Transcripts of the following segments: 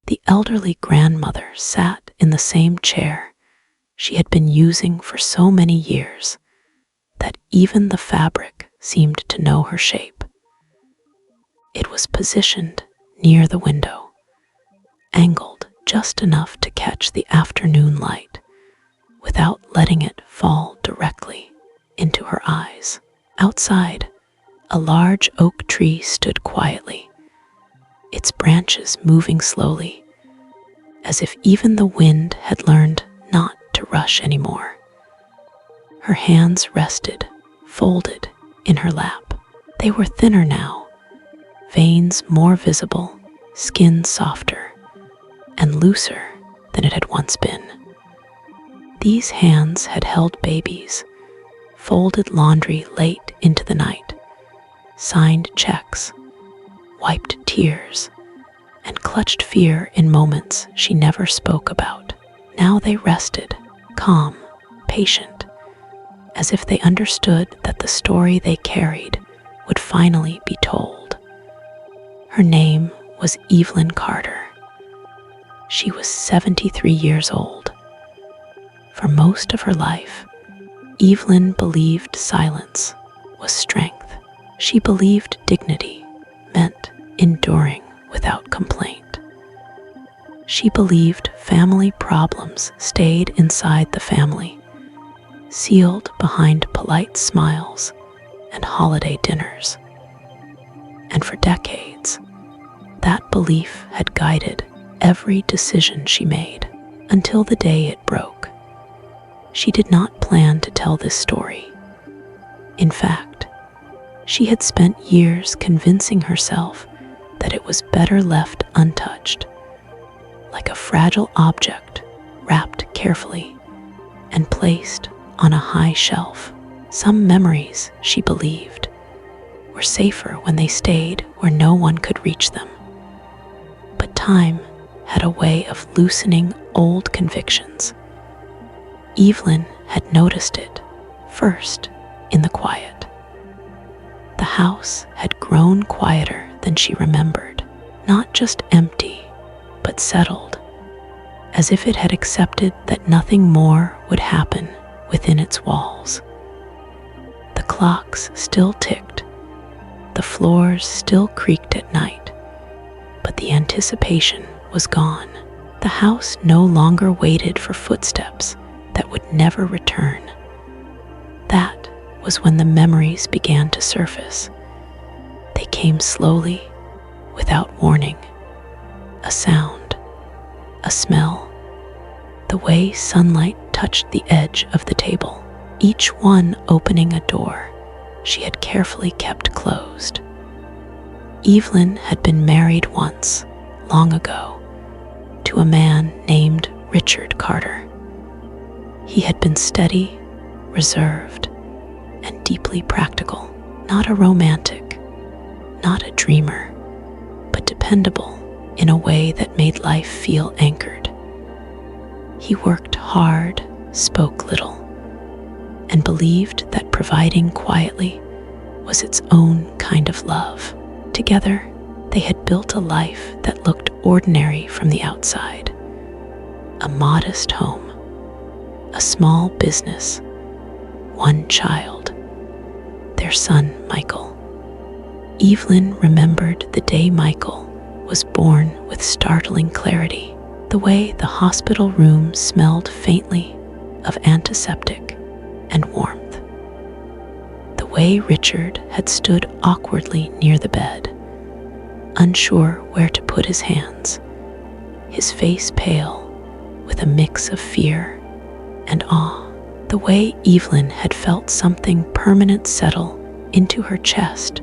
The elderly grandmother sat in the same chair she had been using for so many years that even the fabric seemed to know her shape. It was positioned near the window, angled just enough to catch the afternoon light without letting it fall directly into her eyes. Outside, a large oak tree stood quietly, its branches moving slowly, as if even the wind had learned not to rush anymore. Her hands rested, folded in her lap. They were thinner now, veins more visible, skin softer, and looser than it had once been. These hands had held babies, folded laundry late into the night, signed checks, wiped tears, and clutched fear in moments she never spoke about. Now they rested, calm, patient, as if they understood that the story they carried would finally be told. Her name was Evelyn Carter. She was 73 years old. For most of her life, Evelyn believed silence was strength. She believed dignity meant enduring without complaint. She believed family problems stayed inside the family, sealed behind polite smiles and holiday dinners. And for decades, that belief had guided every decision she made until the day it broke. She did not plan to tell this story. In fact, she had spent years convincing herself that it was better left untouched, like a fragile object wrapped carefully and placed on a high shelf. Some memories, she believed, were safer when they stayed where no one could reach them. But time had a way of loosening old convictions. Evelyn had noticed it first in the quiet. The house had grown quieter than she remembered, not just empty, but settled, as if it had accepted that nothing more would happen within its walls. The clocks still ticked, the floors still creaked at night, but the anticipation was gone. The house no longer waited for footsteps that would never return. That was when the memories began to surface. They came slowly, without warning. A sound, a smell, the way sunlight touched the edge of the table, each one opening a door she had carefully kept closed. Evelyn had been married once, long ago, to a man named Richard Carter. He had been steady, reserved, and deeply practical, not a romantic, not a dreamer, but dependable in a way that made life feel anchored. He worked hard, spoke little, and believed that providing quietly was its own kind of love. Together, they had built a life that looked ordinary from the outside. A modest home, a small business, one child, their son Michael. Evelyn remembered the day Michael was born with startling clarity, the way the hospital room smelled faintly of antiseptic and warmth, the way Richard had stood awkwardly near the bed, unsure where to put his hands, his face pale with a mix of fear and awe, the way Evelyn had felt something permanent settle into her chest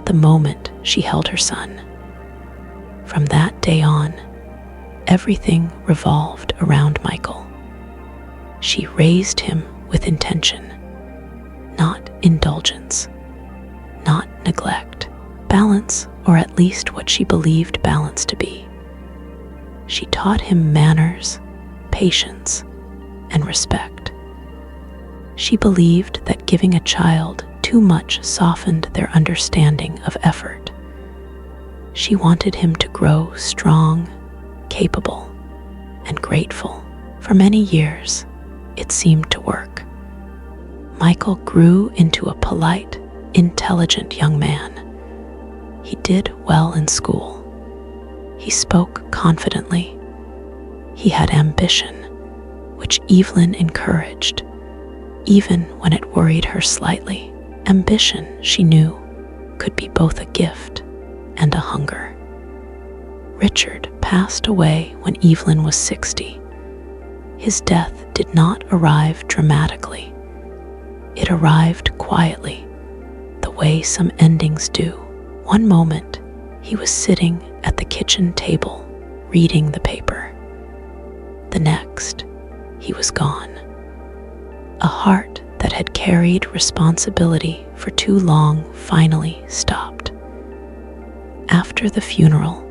the moment she held her son. From that day on, everything revolved around Michael. She raised him with intention, not indulgence, not neglect, balance, or at least what she believed balance to be. She taught him manners, patience, and respect. She believed that giving a child too much softened their understanding of effort. She wanted him to grow strong, capable, and grateful. For many years, it seemed to work. Michael grew into a polite, intelligent young man. He did well in school. He spoke confidently. He had ambition, which Evelyn encouraged, even when it worried her slightly. Ambition, she knew, could be both a gift and a hunger. Richard passed away when Evelyn was 60. His death did not arrive dramatically. It arrived quietly, the way some endings do. One moment, he was sitting at the kitchen table, reading the paper. The next, he was gone. A heart that had carried responsibility for too long finally stopped. After the funeral,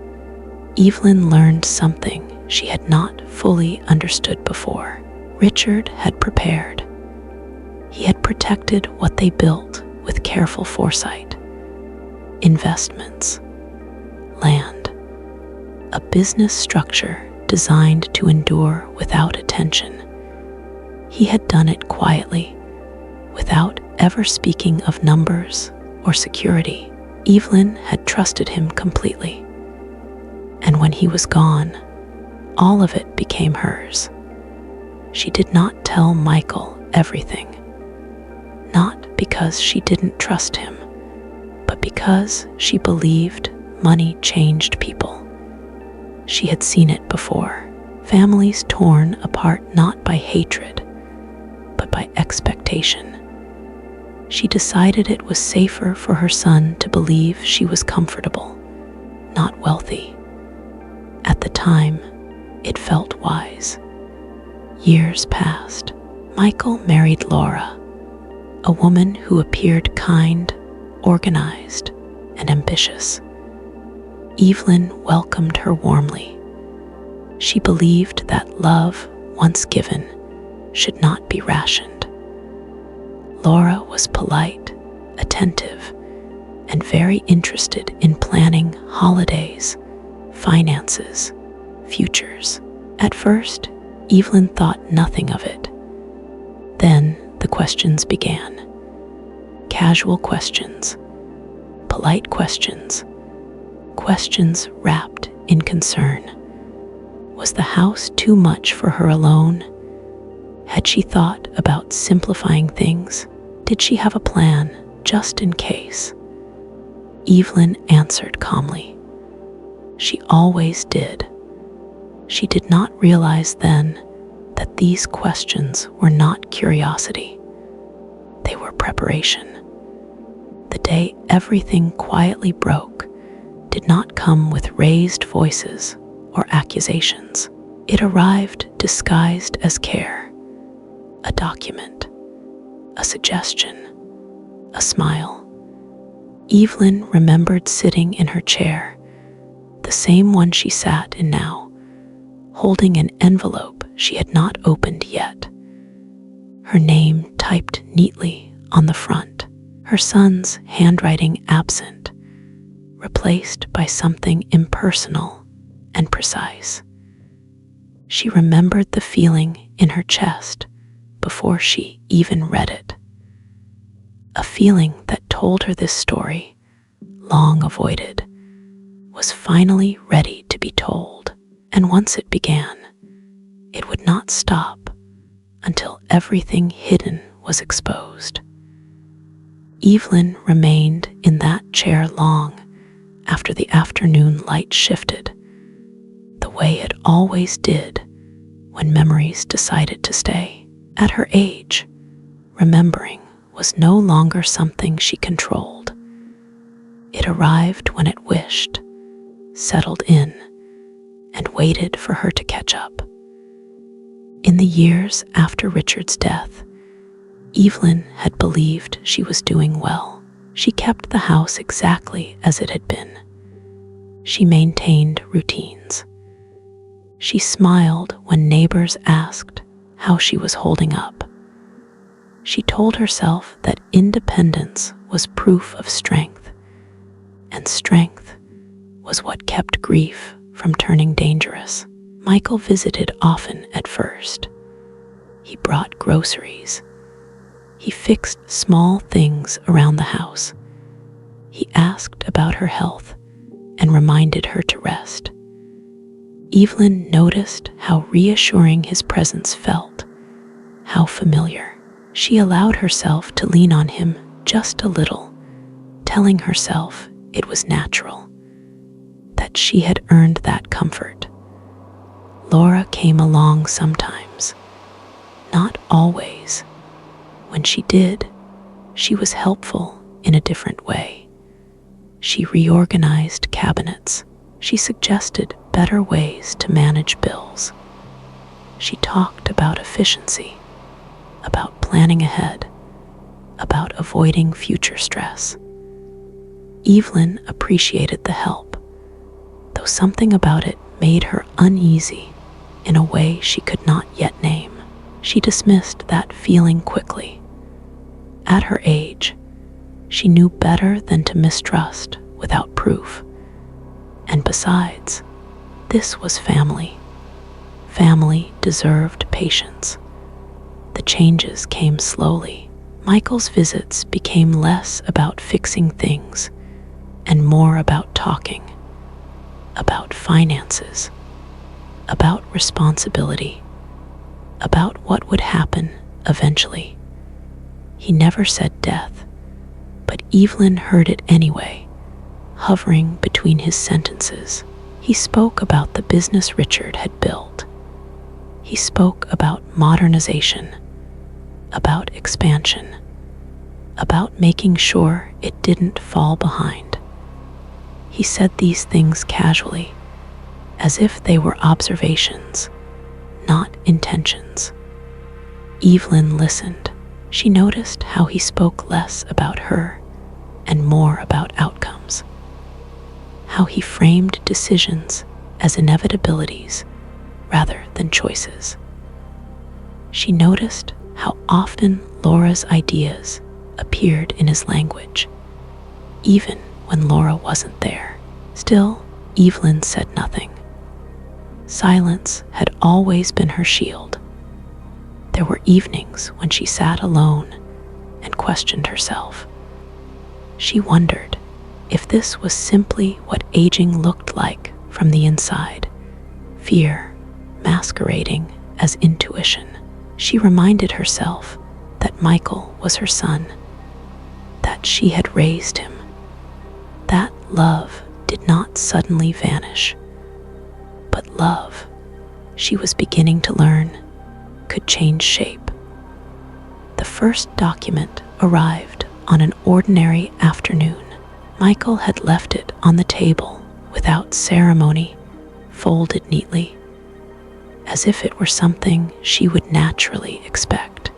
Evelyn learned something she had not fully understood before. Richard had prepared. He had protected what they built with careful foresight. Investments, land, a business structure designed to endure without attention. He had done it quietly, without ever speaking of numbers or security. Evelyn had trusted him completely. And when he was gone, all of it became hers. She did not tell Michael everything, not because she didn't trust him, but because she believed money changed people. She had seen it before, families torn apart not by hatred, but by expectation. She decided it was safer for her son to believe she was comfortable, not wealthy. At the time, it felt wise. Years passed. Michael married Laura, a woman who appeared kind, organized, and ambitious. Evelyn welcomed her warmly. She believed that love, once given, should not be rationed. Laura was polite, attentive, and very interested in planning holidays, finances, futures. At first, Evelyn thought nothing of it. Then the questions began. Casual questions, polite questions, questions wrapped in concern. Was the house too much for her alone? Had she thought about simplifying things? Did she have a plan just in case? Evelyn answered calmly. She always did. She did not realize then that these questions were not curiosity. They were preparation. The day everything quietly broke did not come with raised voices or accusations. It arrived disguised as care. A document, a suggestion, a smile. Evelyn remembered sitting in her chair, the same one she sat in now, holding an envelope she had not opened yet. Her name typed neatly on the front, her son's handwriting absent, replaced by something impersonal and precise. She remembered the feeling in her chest before she even read it. A feeling that told her this story, long avoided, was finally ready to be told. And once it began, it would not stop until everything hidden was exposed. Evelyn remained in that chair long after the afternoon light shifted, the way it always did when memories decided to stay. At her age, remembering was no longer something she controlled. It arrived when it wished, settled in, and waited for her to catch up. In the years after Richard's death, Evelyn had believed she was doing well. She kept the house exactly as it had been. She maintained routines. She smiled when neighbors asked how she was holding up. She told herself that independence was proof of strength, and strength was what kept grief from turning dangerous. Michael visited often at first. He brought groceries. He fixed small things around the house. He asked about her health and reminded her to rest. Evelyn noticed how reassuring his presence felt, how familiar. She allowed herself to lean on him just a little, telling herself it was natural, that she had earned that comfort. Laura came along sometimes, not always. When she did, she was helpful in a different way. She reorganized cabinets. She suggested better ways to manage bills. She talked about efficiency, about planning ahead, about avoiding future stress. Evelyn appreciated the help, though something about it made her uneasy in a way she could not yet name. She dismissed that feeling quickly. At her age, she knew better than to mistrust without proof. And besides, this was family. Family deserved patience. The changes came slowly. Michael's visits became less about fixing things and more about talking, about finances, about responsibility, about what would happen eventually. He never said death, but Evelyn heard it anyway, hovering between his sentences. He spoke about the business Richard had built. He spoke about modernization, about expansion, about making sure it didn't fall behind. He said these things casually, as if they were observations, not intentions. Evelyn listened. She noticed how he spoke less about her and more about outcomes, how he framed decisions as inevitabilities rather than choices. She noticed how often Laura's ideas appeared in his language, even when Laura wasn't there. Still, Evelyn said nothing. Silence had always been her shield. There were evenings when she sat alone and questioned herself. She wondered if this was simply what aging looked like from the inside, fear masquerading as intuition. She reminded herself that Michael was her son, that she had raised him. That love did not suddenly vanish, but love, she was beginning to learn, could change shape. The first document arrived on an ordinary afternoon. Michael had left it on the table without ceremony, folded neatly, as if it were something she would naturally expect.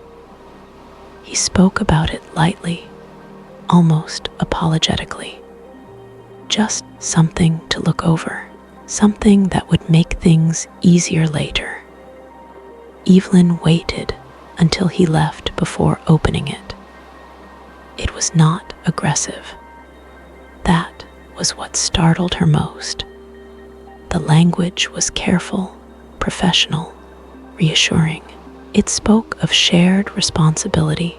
He spoke about it lightly, almost apologetically. Just something to look over, something that would make things easier later. Evelyn waited until he left before opening it. It was not aggressive. That was what startled her most. The language was careful, professional, reassuring. It spoke of shared responsibility,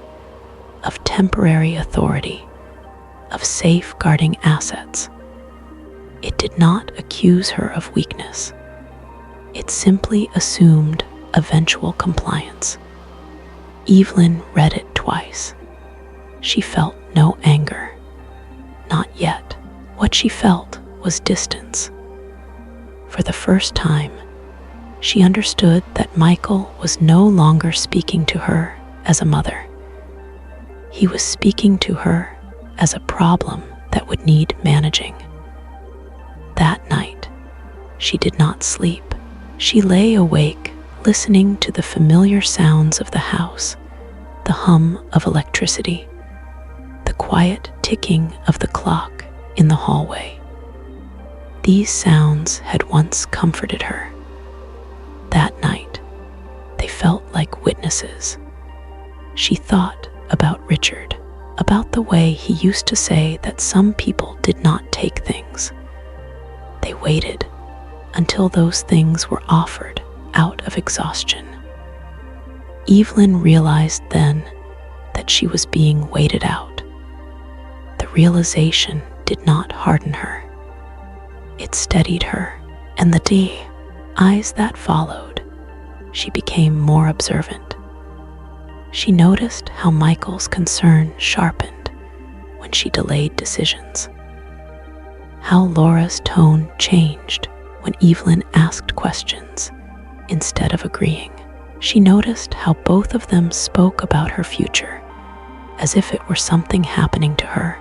of temporary authority, of safeguarding assets. It did not accuse her of weakness. It simply assumed eventual compliance. Evelyn read it twice. She felt no anger. Not yet. What she felt was distance. For the first time, she understood that Michael was no longer speaking to her as a mother. He was speaking to her as a problem that would need managing. That night, she did not sleep. She lay awake, listening to the familiar sounds of the house, the hum of electricity, the quiet ticking of the clock in the hallway. These sounds had once comforted her. That night, they felt like witnesses. She thought about Richard, about the way he used to say that some people did not take things. They waited, until those things were offered out of exhaustion. Evelyn realized then that she was being waited out. The realization did not harden her. It steadied her, and the eyes that followed, she became more observant. She noticed how Michael's concern sharpened when she delayed decisions, how Laura's tone changed when Evelyn asked questions instead of agreeing. She noticed how both of them spoke about her future as if it were something happening to her,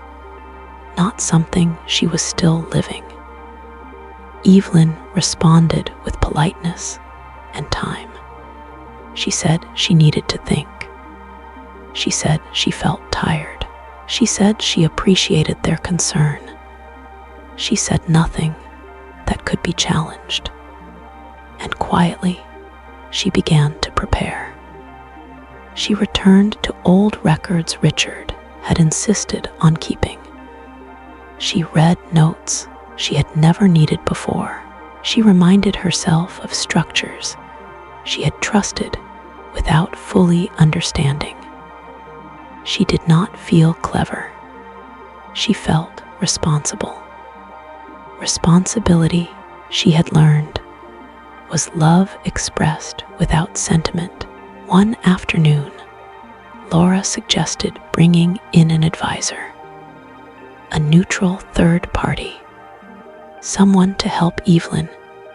not something she was still living. Evelyn responded with politeness and time. She said she needed to think. She said she felt tired. She said she appreciated their concern. She said nothing that could be challenged. And quietly, she began to prepare. She returned to old records Richard had insisted on keeping. She read notes she had never needed before. She reminded herself of structures she had trusted without fully understanding. She did not feel clever. She felt responsible. Responsibility, she had learned, was love expressed without sentiment. One afternoon, Laura suggested bringing in an advisor, a neutral third party, someone to help Evelyn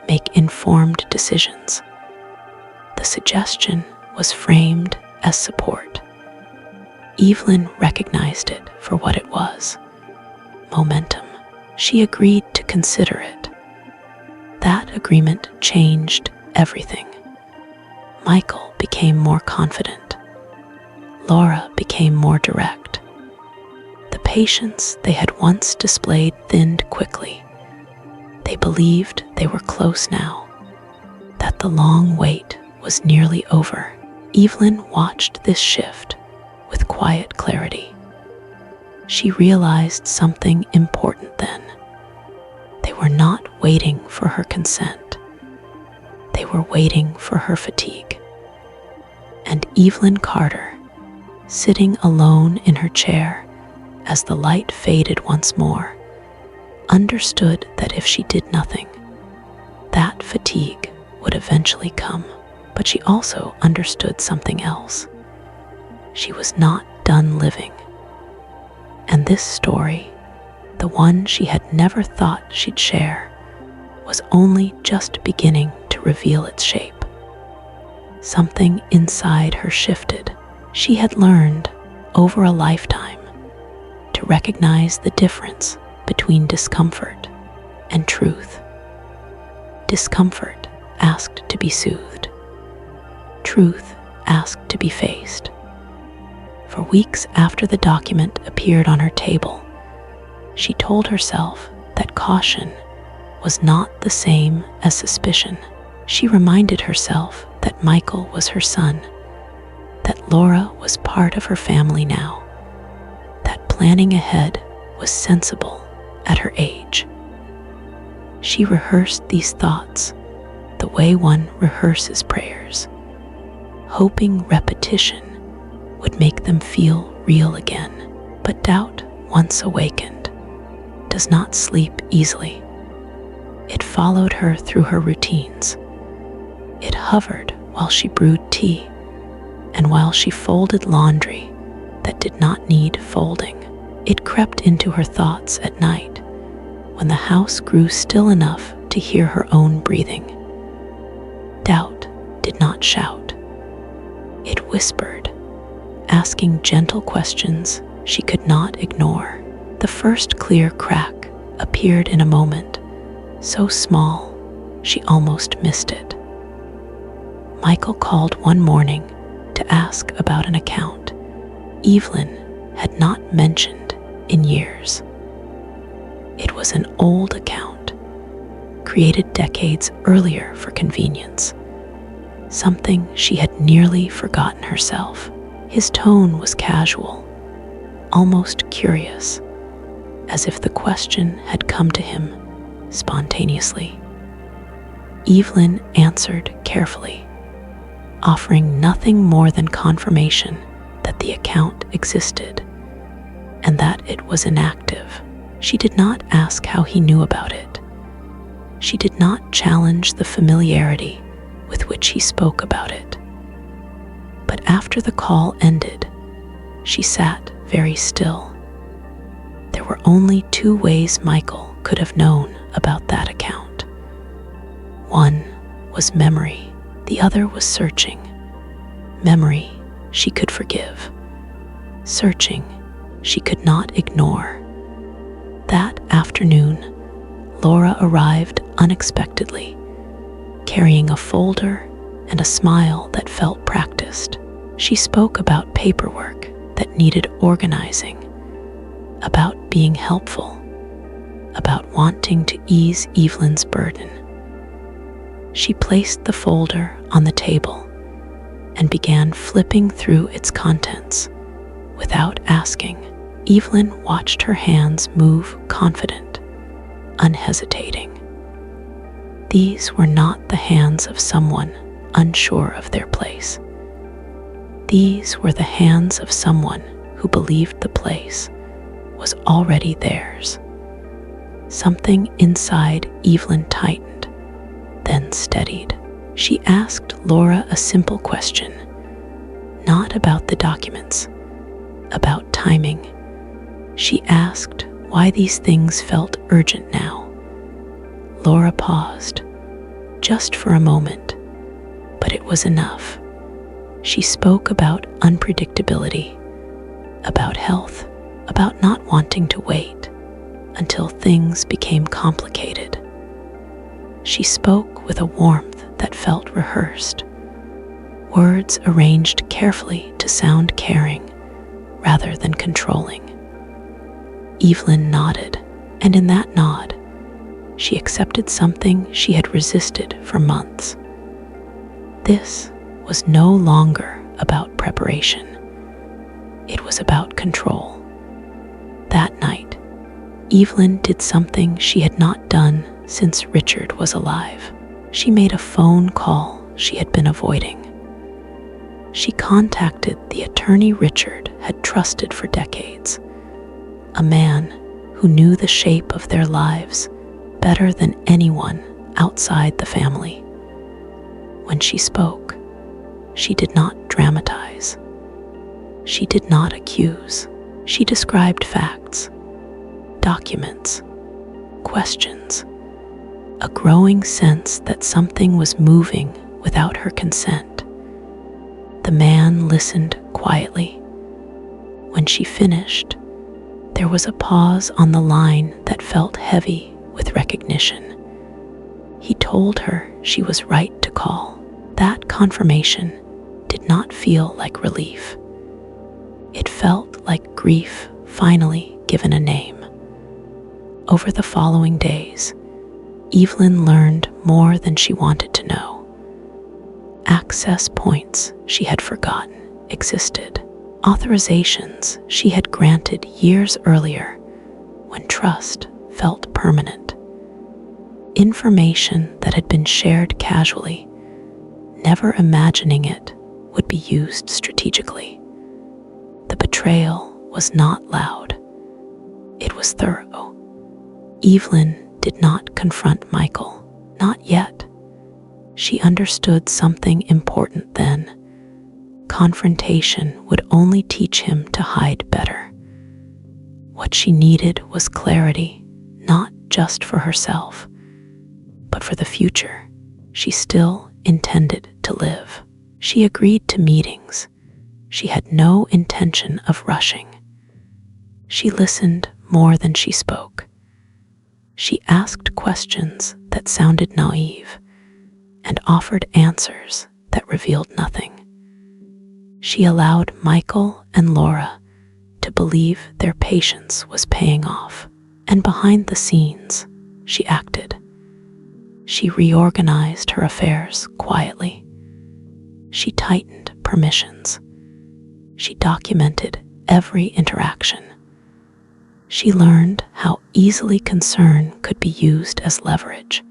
make informed decisions. The suggestion was framed as support. Evelyn recognized it for what it was: momentum. She agreed to consider it. That agreement changed everything. Michael became more confident. Laura became more direct. The patience they had once displayed thinned quickly. They believed they were close now, that the long wait was nearly over. Evelyn watched this shift with quiet clarity. She realized something important then. They were not waiting for her consent. They were waiting for her fatigue. And Evelyn Carter, sitting alone in her chair as the light faded once more, understood that if she did nothing, that fatigue would eventually come. But she also understood something else. She was not done living. And this story, the one she had never thought she'd share, was only just beginning to reveal its shape. Something inside her shifted. She had learned, over a lifetime, to recognize the difference between discomfort and truth. Discomfort asked to be soothed. Truth asked to be faced. For weeks after the document appeared on her table, she told herself that caution was not the same as suspicion. She reminded herself that Michael was her son, that Laura was part of her family now, that planning ahead was sensible at her age. She rehearsed these thoughts the way one rehearses prayers, hoping repetition would make them feel real again. But doubt, once awakened, does not sleep easily. It followed her through her routines. It hovered while she brewed tea and while she folded laundry that did not need folding. It crept into her thoughts at night when the house grew still enough to hear her own breathing. Doubt did not shout. It whispered, asking gentle questions she could not ignore. The first clear crack appeared in a moment, so small she almost missed it. Michael called one morning to ask about an account Evelyn had not mentioned in years. It was an old account, created decades earlier for convenience, something she had nearly forgotten herself. His tone was casual, almost curious, as if the question had come to him spontaneously. Evelyn answered carefully, offering nothing more than confirmation that the account existed and that it was inactive. She did not ask how he knew about it. She did not challenge the familiarity with which he spoke about it. But after the call ended, she sat very still. There were only two ways Michael could have known about that account. One was memory, the other was searching. Memory she could forgive. Searching she could not ignore. That afternoon, Laura arrived unexpectedly, carrying a folder and a smile that felt practiced. She spoke about paperwork that needed organizing, about being helpful, about wanting to ease Evelyn's burden. She placed the folder on the table and began flipping through its contents. Without asking, Evelyn watched her hands move, confident, unhesitating. These were not the hands of someone unsure of their place. These were the hands of someone who believed the place was already theirs. Something inside Evelyn tightened, then steadied. She asked Laura a simple question, not about the documents, about timing. She asked why these things felt urgent now. Laura paused, just for a moment, but it was enough. She spoke about unpredictability, about health, about not wanting to wait until things became complicated. She spoke with a warmth that felt rehearsed, words arranged carefully to sound caring rather than controlling. Evelyn nodded, and in that nod, she accepted something she had resisted for months. This was no longer about preparation. It was about control. That night, Evelyn did something she had not done since Richard was alive. She made a phone call she had been avoiding. She contacted the attorney Richard had trusted for decades, a man who knew the shape of their lives better than anyone outside the family. When she spoke, she did not dramatize. She did not accuse. She described facts, documents, questions, a growing sense that something was moving without her consent. The man listened quietly. When she finished, there was a pause on the line that felt heavy with recognition. He told her she was right to call. That confirmation did not feel like relief. It felt like grief finally given a name. Over the following days, Evelyn learned more than she wanted to know. Access points she had forgotten existed. Authorizations she had granted years earlier when trust felt permanent. Information that had been shared casually, never imagining it would be used strategically. The betrayal was not loud. It was thorough. Evelyn did not confront Michael, not yet. She understood something important then. Confrontation would only teach him to hide better. What she needed was clarity, not just for herself, but for the future she still intended to live. She agreed to meetings. She had no intention of rushing. She listened more than she spoke. She asked questions that sounded naive and offered answers that revealed nothing. She allowed Michael and Laura to believe their patience was paying off, and behind the scenes, she acted. She reorganized her affairs quietly. She tightened permissions. She documented every interaction. She learned how easily concern could be used as leverage,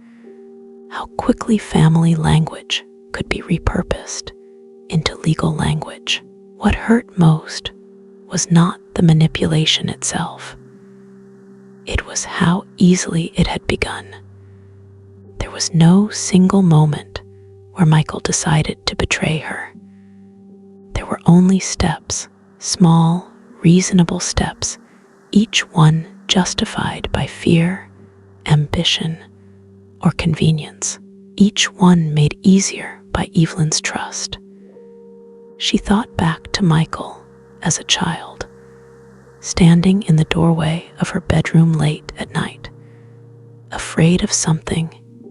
how quickly family language could be repurposed into legal language. What hurt most was not the manipulation itself. It was how easily it had begun. There was no single moment where Michael decided to betray her. There were only steps, small, reasonable steps, each one justified by fear, ambition, or convenience, each one made easier by Evelyn's trust. She thought back to Michael as a child, standing in the doorway of her bedroom late at night, afraid of something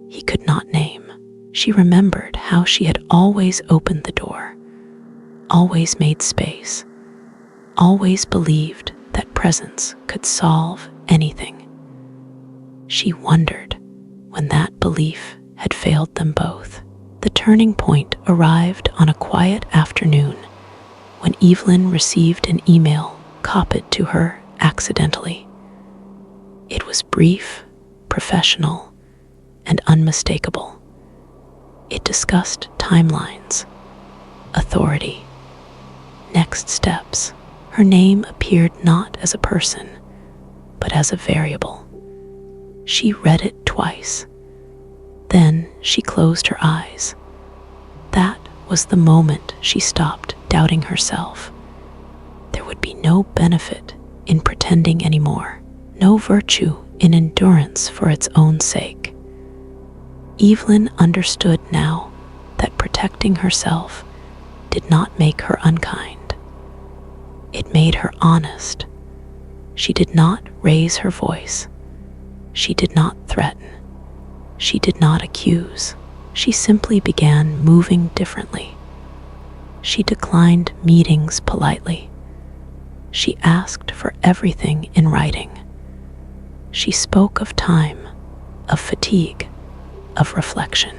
he could not name. She remembered how she had always opened the door, always made space, always believed that presence could solve anything. She wondered when that belief had failed them both. The turning point arrived on a quiet afternoon when Evelyn received an email copied to her accidentally. It was brief, professional, and unmistakable. It discussed timelines, authority, next steps. Her name appeared not as a person, but as a variable. She read it twice. Then she closed her eyes. That was the moment she stopped doubting herself. There would be no benefit in pretending anymore, no virtue in endurance for its own sake. Evelyn understood now that protecting herself did not make her unkind. It made her honest. She did not raise her voice. She did not threaten. She did not accuse. She simply began moving differently. She declined meetings politely. She asked for everything in writing. She spoke of time, of fatigue, of reflection.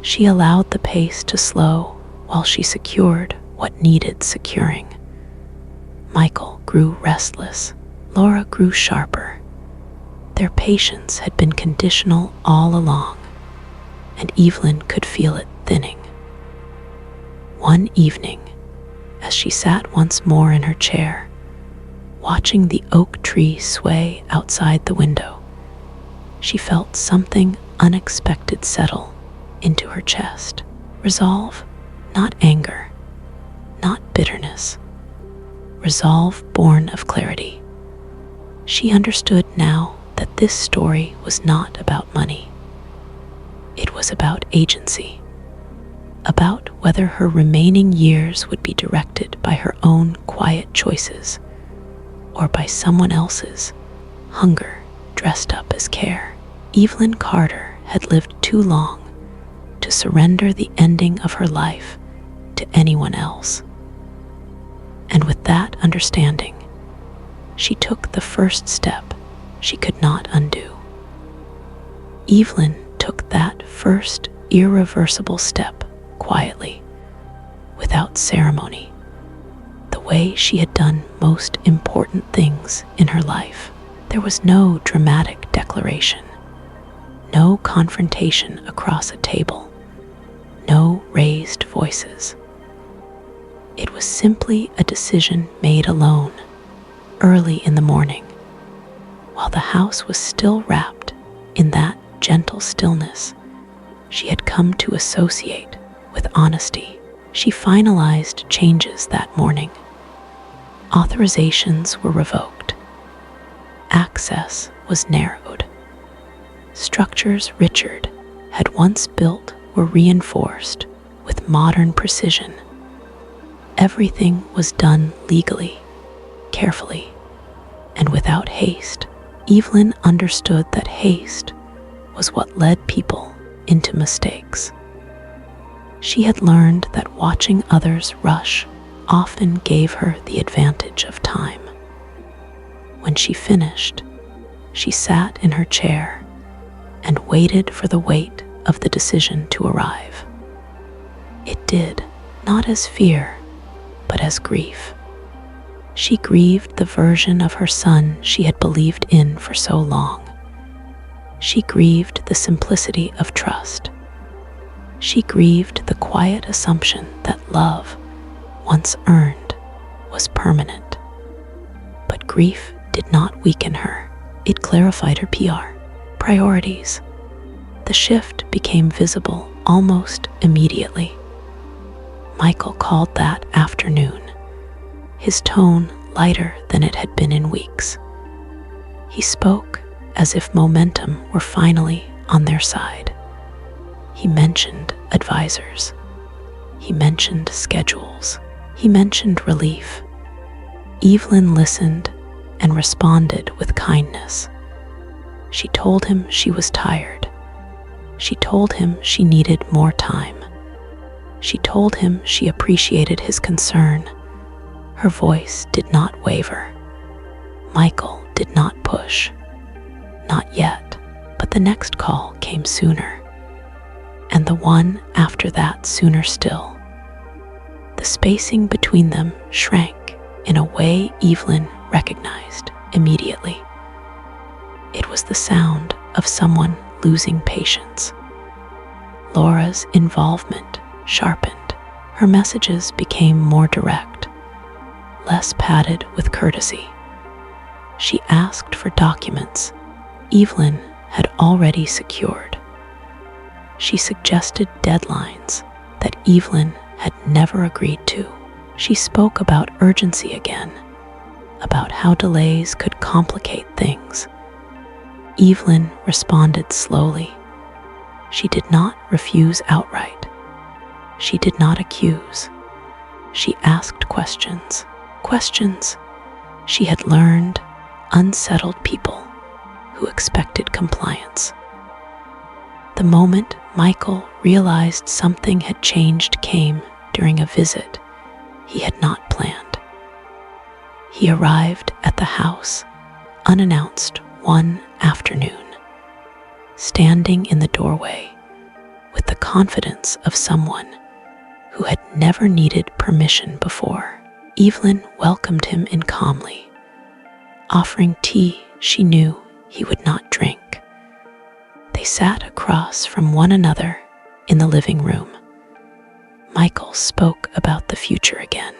She allowed the pace to slow while she secured what needed securing. Michael grew restless. Laura grew sharper. Their patience had been conditional all along, and Evelyn could feel it thinning. One evening, as she sat once more in her chair, watching the oak tree sway outside the window, she felt something unexpected settle into her chest. Resolve, not anger, not bitterness. Resolve born of clarity. She understood now that this story was not about money. It was about agency, about whether her remaining years would be directed by her own quiet choices or by someone else's hunger dressed up as care. Evelyn Carter had lived too long to surrender the ending of her life to anyone else. And with that understanding, she took the first step she could not undo. Evelyn took that first irreversible step quietly, without ceremony, the way she had done most important things in her life. There was no dramatic declaration, no confrontation across a table, no raised voices. It was simply a decision made alone, early in the morning, while the house was still wrapped in that gentle stillness she had come to associate with honesty. She finalized changes that morning. Authorizations were revoked. Access was narrowed. Structures Richard had once built were reinforced with modern precision. Everything was done legally, carefully, and without haste. Evelyn understood that haste was what led people into mistakes. She had learned that watching others rush often gave her the advantage of time. When she finished, she sat in her chair and waited for the weight of the decision to arrive. It did, not as fear, but as grief. She grieved the version of her son she had believed in for so long. She grieved the simplicity of trust. She grieved the quiet assumption that love, once earned, was permanent. But grief did not weaken her. It clarified her priorities. The shift became visible almost immediately. Michael called that afternoon, his tone lighter than it had been in weeks. He spoke as if momentum were finally on their side. He mentioned advisors. He mentioned schedules. He mentioned relief. Evelyn listened and responded with kindness. She told him she was tired. She told him she needed more time. She told him she appreciated his concern. Her voice did not waver. Michael did not push. Not yet, but the next call came sooner. And the one after that sooner still. The spacing between them shrank in a way Evelyn recognized immediately. It was the sound of someone losing patience. Laura's involvement sharpened. Her messages became more direct, less padded with courtesy. She asked for documents Evelyn had already secured. She suggested deadlines that Evelyn had never agreed to. She spoke about urgency again, about how delays could complicate things. Evelyn responded slowly. She did not refuse outright. She did not accuse. She asked questions. Questions she had learned unsettled people who expected compliance. The moment Michael realized something had changed came during a visit he had not planned. He arrived at the house unannounced one afternoon, standing in the doorway with the confidence of someone who had never needed permission before. Evelyn welcomed him in calmly, offering tea she knew he would not drink. They sat across from one another in the living room. Michael spoke about the future again,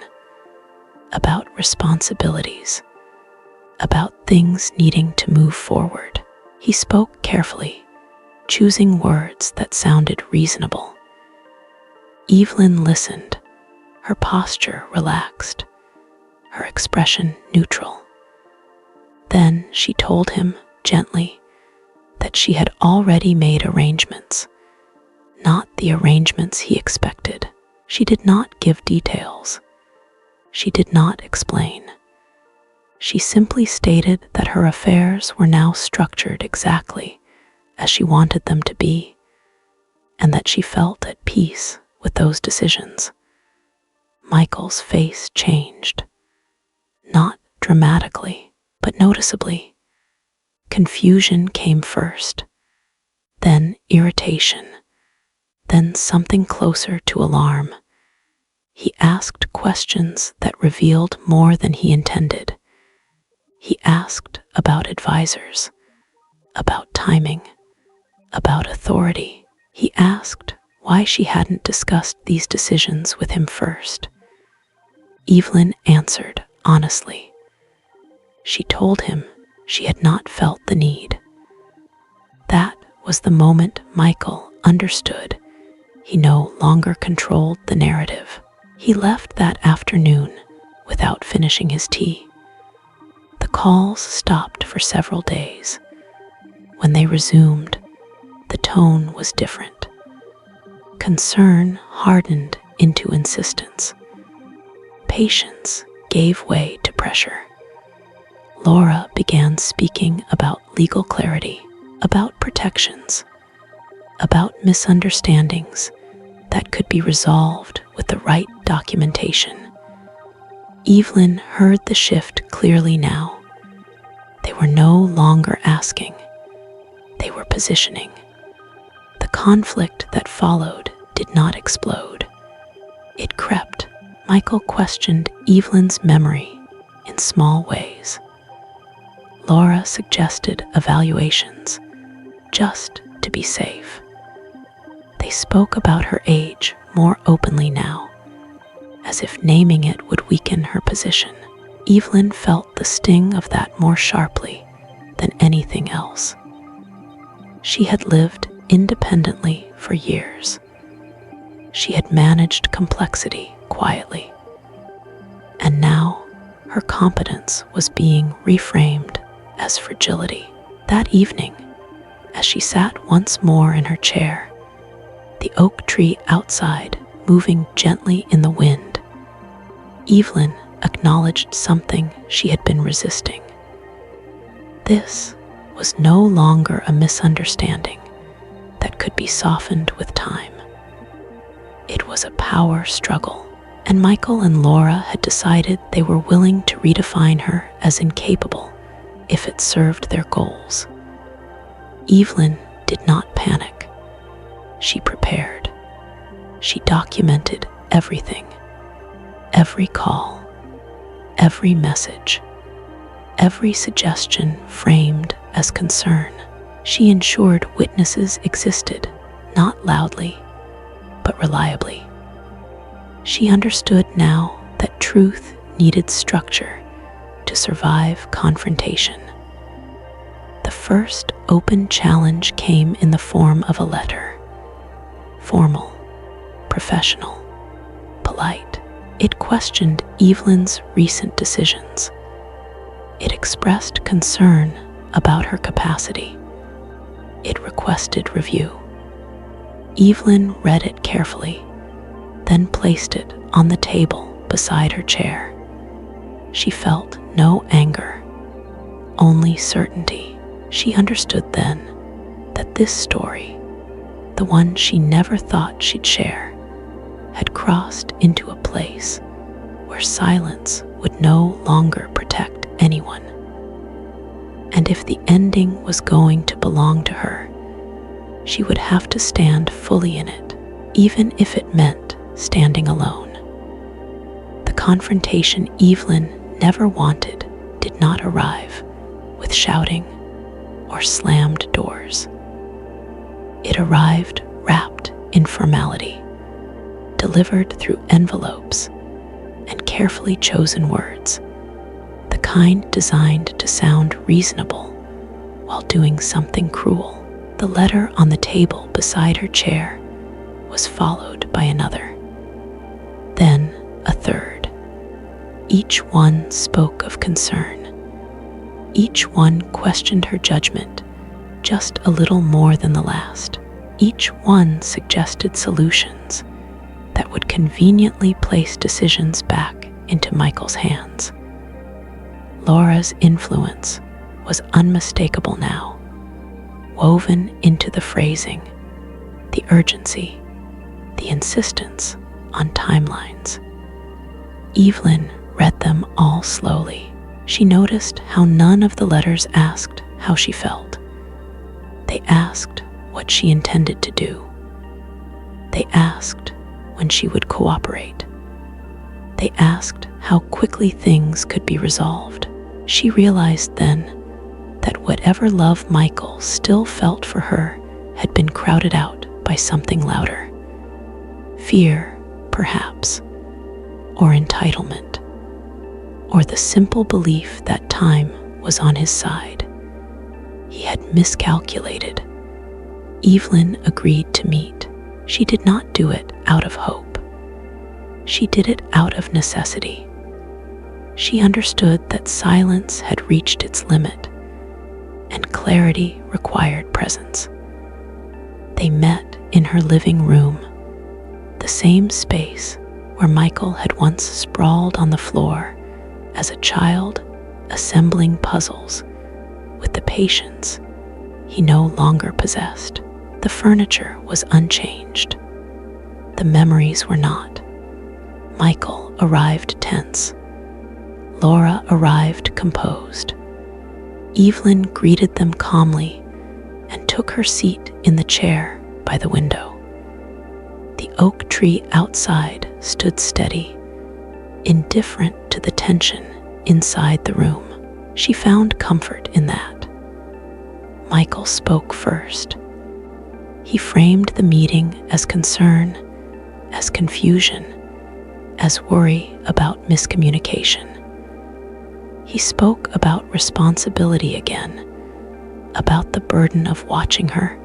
about responsibilities, about things needing to move forward. He spoke carefully, choosing words that sounded reasonable. Evelyn listened, her posture relaxed, her expression neutral. Then she told him gently that she had already made arrangements, not the arrangements he expected. She did not give details. She did not explain. She simply stated that her affairs were now structured exactly as she wanted them to be, and that she felt at peace with those decisions. Michael's face changed, not dramatically, but noticeably. Confusion came first, then irritation, then something closer to alarm. He asked questions that revealed more than he intended. He asked about advisors, about timing, about authority. He asked why she hadn't discussed these decisions with him first. Evelyn answered honestly. She told him she had not felt the need. That was the moment Michael understood he no longer controlled the narrative. He left that afternoon without finishing his tea. The calls stopped for several days. When they resumed, the tone was different. Concern hardened into insistence. Patience gave way to pressure. Laura began speaking about legal clarity, about protections, about misunderstandings that could be resolved with the right documentation. Evelyn heard the shift clearly now. They were no longer asking. They were positioning. The conflict that followed did not explode. It crept. Michael questioned Evelyn's memory in small ways. Laura suggested evaluations, just to be safe. They spoke about her age more openly now, as if naming it would weaken her position. Evelyn felt the sting of that more sharply than anything else. She had lived independently for years. She had managed complexity quietly. And now her competence was being reframed as fragility. That evening, as she sat once more in her chair, the oak tree outside moving gently in the wind, Evelyn acknowledged something she had been resisting. This was no longer a misunderstanding that could be softened with time. It was a power struggle, and Michael and Laura had decided they were willing to redefine her as incapable if it served their goals. Evelyn did not panic. She prepared. She documented everything, every call, every message, every suggestion framed as concern. She ensured witnesses existed, not loudly, but reliably. She understood now that truth needed structure to survive confrontation. The first open challenge came in the form of a letter. Formal, professional, polite. It questioned Evelyn's recent decisions. It expressed concern about her capacity. It requested review. Evelyn read it carefully, then placed it on the table beside her chair. She felt no anger, only certainty. She understood then that this story, the one she never thought she'd share, had crossed into a place where silence would no longer protect anyone. And if the ending was going to belong to her, she would have to stand fully in it, even if it meant standing alone. The confrontation Evelyn never wanted did not arrive with shouting or slammed doors. It arrived wrapped in formality, delivered through envelopes and carefully chosen words, the kind designed to sound reasonable while doing something cruel. The letter on the table beside her chair was followed by another, then a third. Each one spoke of concern. Each one questioned her judgment just a little more than the last. Each one suggested solutions that would conveniently place decisions back into Michael's hands. Laura's influence was unmistakable now, woven into the phrasing, the urgency, the insistence on timelines. Evelyn read them all slowly. She noticed how none of the letters asked how she felt. They asked what she intended to do. They asked when she would cooperate. They asked how quickly things could be resolved. She realized then that whatever love Michael still felt for her had been crowded out by something louder. Fear, perhaps, or entitlement, or the simple belief that time was on his side. He had miscalculated. Evelyn agreed to meet. She did not do it out of hope. She did it out of necessity. She understood that silence had reached its limit, and clarity required presence. They met in her living room, the same space where Michael had once sprawled on the floor as a child assembling puzzles with the patience he no longer possessed. The furniture was unchanged. The memories were not. Michael arrived tense. Laura arrived composed. Evelyn greeted them calmly and took her seat in the chair by the window. The oak tree outside stood steady, indifferent to the tension inside the room. She found comfort in that. Michael spoke first. He framed the meeting as concern, as confusion, as worry about miscommunication. He spoke about responsibility again, about the burden of watching her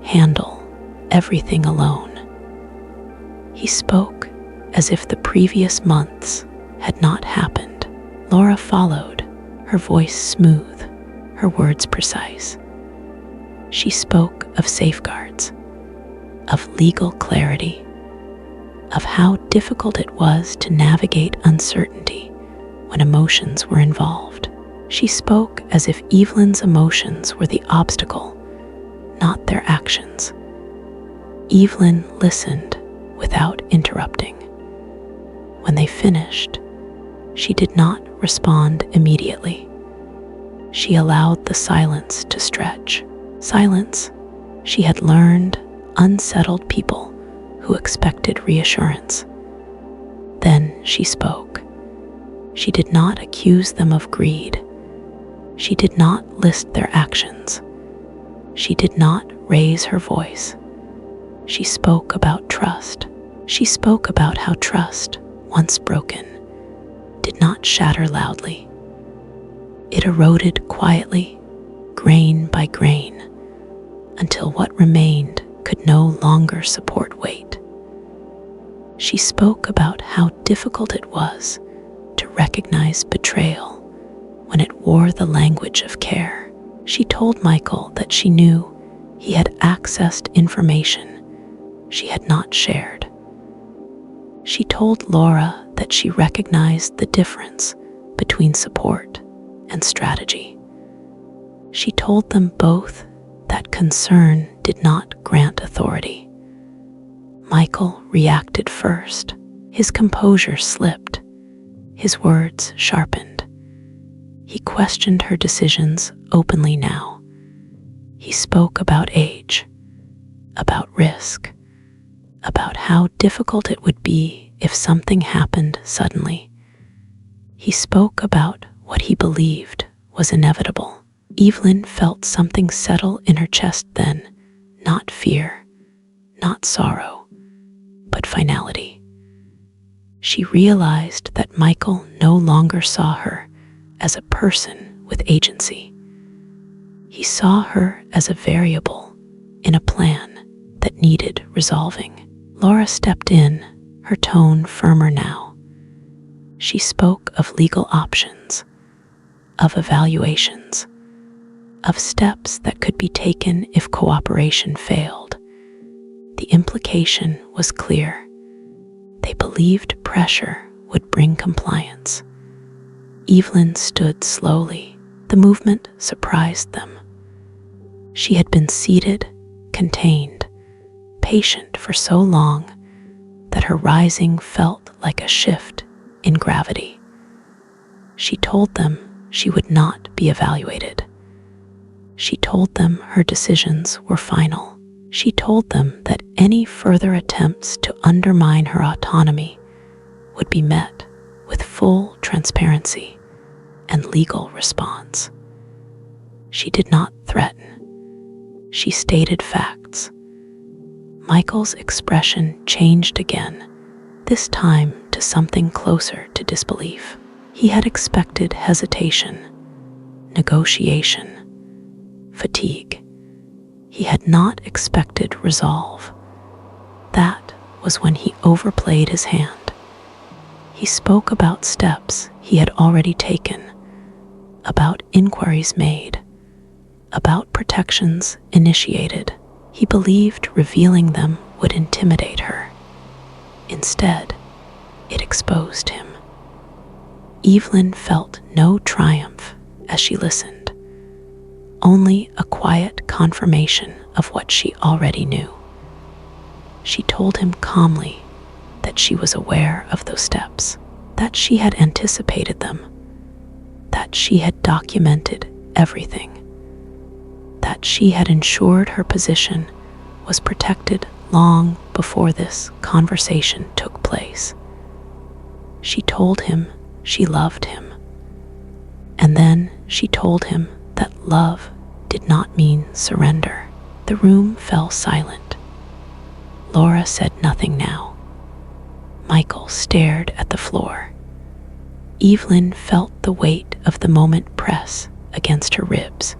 handle everything alone. He spoke as if the previous months had not happened. Laura followed, her voice smooth, her words precise. She spoke of safeguards, of legal clarity, of how difficult it was to navigate uncertainty when emotions were involved. She spoke as if Evelyn's emotions were the obstacle, not their actions. Evelyn listened without interrupting. When they finished, she did not respond immediately. She allowed the silence to stretch. Silence, she had learned, unsettled people who expected reassurance. Then she spoke. She did not accuse them of greed. She did not list their actions. She did not raise her voice. She spoke about trust. She spoke about how trust, once broken, did not shatter loudly. It eroded quietly, grain by grain, until what remained could no longer support weight. She spoke about how difficult it was to recognize betrayal when it wore the language of care. She told Michael that she knew he had accessed information she had not shared. She told Laura that she recognized the difference between support and strategy. She told them both that concern did not grant authority. Michael reacted first. His composure slipped. His words sharpened. He questioned her decisions openly now. He spoke about age, about risk, about how difficult it would be if something happened suddenly. He spoke about what he believed was inevitable. Evelyn felt something settle in her chest then, not fear, not sorrow, but finality. She realized that Michael no longer saw her as a person with agency. He saw her as a variable in a plan that needed resolving. Laura stepped in, her tone firmer now. She spoke of legal options, of evaluations, of steps that could be taken if cooperation failed. The implication was clear. They believed pressure would bring compliance. Evelyn stood slowly. The movement surprised them. She had been seated, contained, patient for so long that her rising felt like a shift in gravity. She told them she would not be evaluated. She told them her decisions were final. She told them that any further attempts to undermine her autonomy would be met with full transparency and legal response. She did not threaten. She stated facts. Michael's expression changed again, this time to something closer to disbelief. He had expected hesitation, negotiation, fatigue. He had not expected resolve. That was when he overplayed his hand. He spoke about steps he had already taken, about inquiries made, about protections initiated. He believed revealing them would intimidate her. Instead, it exposed him. Evelyn felt no triumph as she listened, only a quiet confirmation of what she already knew. She told him calmly that she was aware of those steps, that she had anticipated them, that she had documented everything, that she had ensured her position was protected long before this conversation took place. She told him she loved him, and then she told him that love did not mean surrender. The room fell silent. Laura said nothing now. Michael stared at the floor. Evelyn felt the weight of the moment press against her ribs.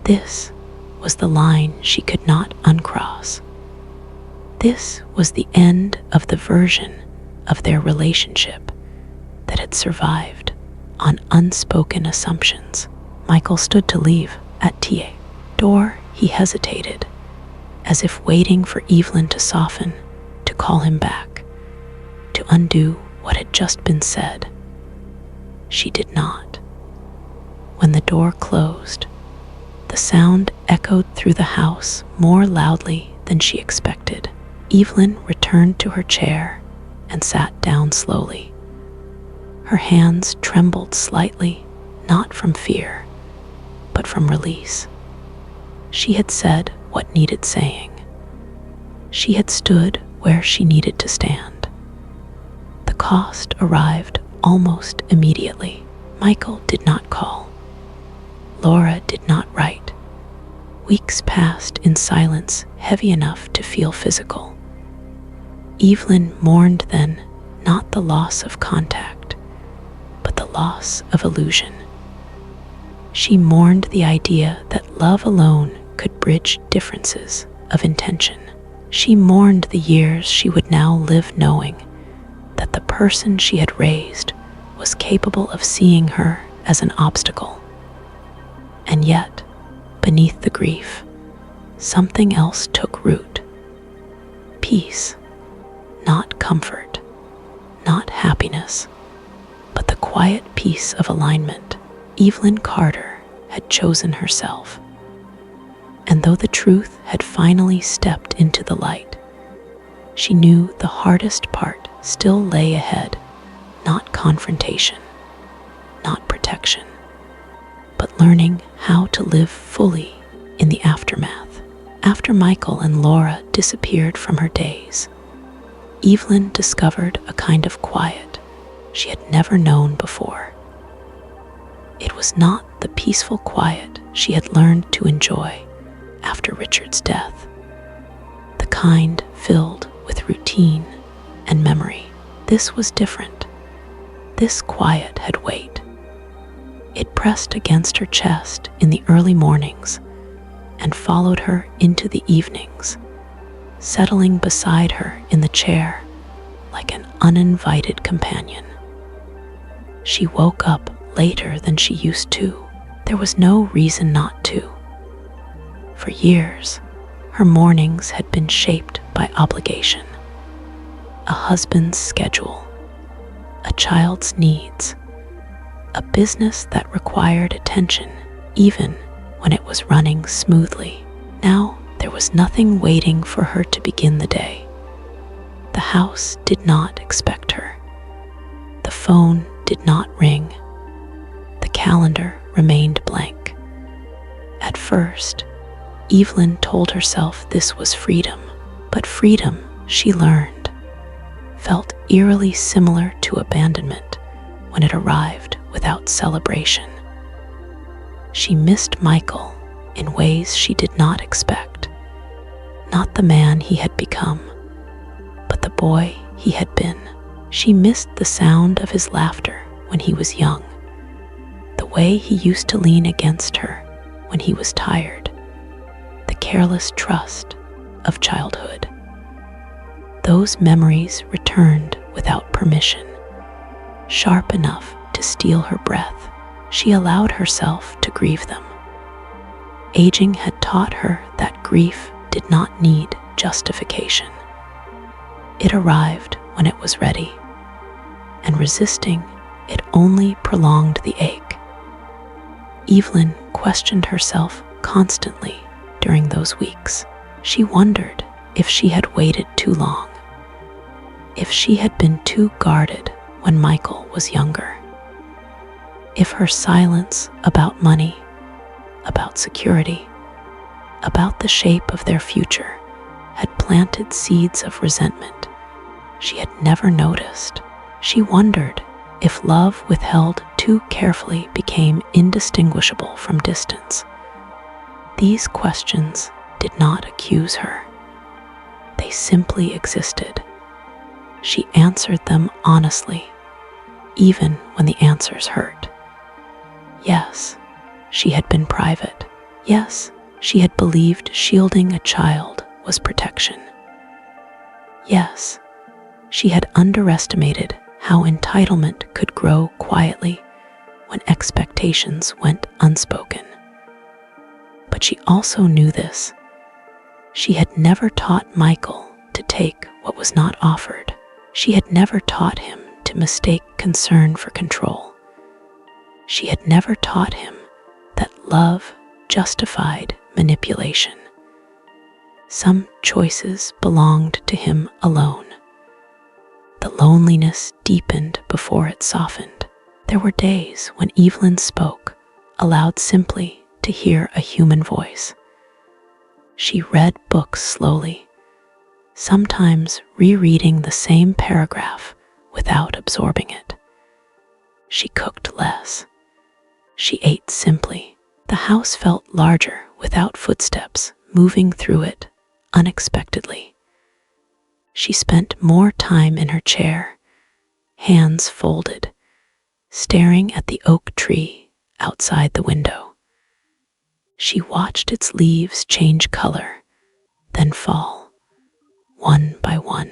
This was the line she could not uncross. This was the end of the version of their relationship that had survived on unspoken assumptions. Michael stood to leave. At the door, he hesitated, as if waiting for Evelyn to soften, to call him back, to undo what had just been said. She did not. When the door closed, the sound echoed through the house more loudly than she expected. Evelyn returned to her chair and sat down slowly. Her hands trembled slightly, not from fear, but from release. She had said what needed saying. She had stood where she needed to stand. The cost arrived almost immediately. Michael did not call. Laura did not write. Weeks passed in silence, heavy enough to feel physical. Evelyn mourned then, not the loss of contact, but the loss of illusion. She mourned the idea that love alone could bridge differences of intention. She mourned the years she would now live knowing that the person she had raised was capable of seeing her as an obstacle. And yet, beneath the grief, something else took root. Peace, not comfort, not happiness, but the quiet peace of alignment. Evelyn Carter had chosen herself. And though the truth had finally stepped into the light, she knew the hardest part still lay ahead, not confrontation, not protection, but learning how to live fully in the aftermath. After Michael and Laura disappeared from her days, Evelyn discovered a kind of quiet she had never known before. It was not the peaceful quiet she had learned to enjoy after Richard's death, the kind filled with routine and memory. This was different. This quiet had weight. It pressed against her chest in the early mornings and followed her into the evenings, settling beside her in the chair like an uninvited companion. She woke up later than she used to. There was no reason not to. For years, her mornings had been shaped by obligation. A husband's schedule, a child's needs, a business that required attention even when it was running smoothly. Now there was nothing waiting for her to begin the day. The house did not expect her. The phone did not ring. The calendar remained blank. At first, Evelyn told herself this was freedom, but freedom, she learned, felt eerily similar to abandonment when it arrived without celebration. She missed Michael in ways she did not expect, not the man he had become, but the boy he had been. She missed the sound of his laughter when he was young, the way he used to lean against her when he was tired, the careless trust of childhood. Those memories returned without permission, sharp enough to steal her breath. She allowed herself to grieve them. Aging had taught her that grief did not need justification. It arrived when it was ready, and resisting it only prolonged the ache. Evelyn questioned herself constantly during those weeks. She wondered if she had waited too long, if she had been too guarded when Michael was younger, if her silence about money, about security, about the shape of their future had planted seeds of resentment she had never noticed. She wondered if love withheld too carefully became indistinguishable from distance, These questions did not accuse her. They simply existed. She answered them honestly, even when the answers hurt. Yes, she had been private. Yes, she had believed shielding a child was protection. Yes, she had underestimated how entitlement could grow quietly when expectations went unspoken. But she also knew this. She had never taught Michael to take what was not offered. She had never taught him to mistake concern for control. She had never taught him that love justified manipulation. Some choices belonged to him alone. The loneliness deepened before it softened. There were days when Evelyn spoke, allowed simply to hear a human voice. She read books slowly, sometimes rereading the same paragraph without absorbing it. She cooked less. She ate simply. The house felt larger without footsteps moving through it unexpectedly. She spent more time in her chair, hands folded, staring at the oak tree outside the window. She watched its leaves change color, then fall, one by one.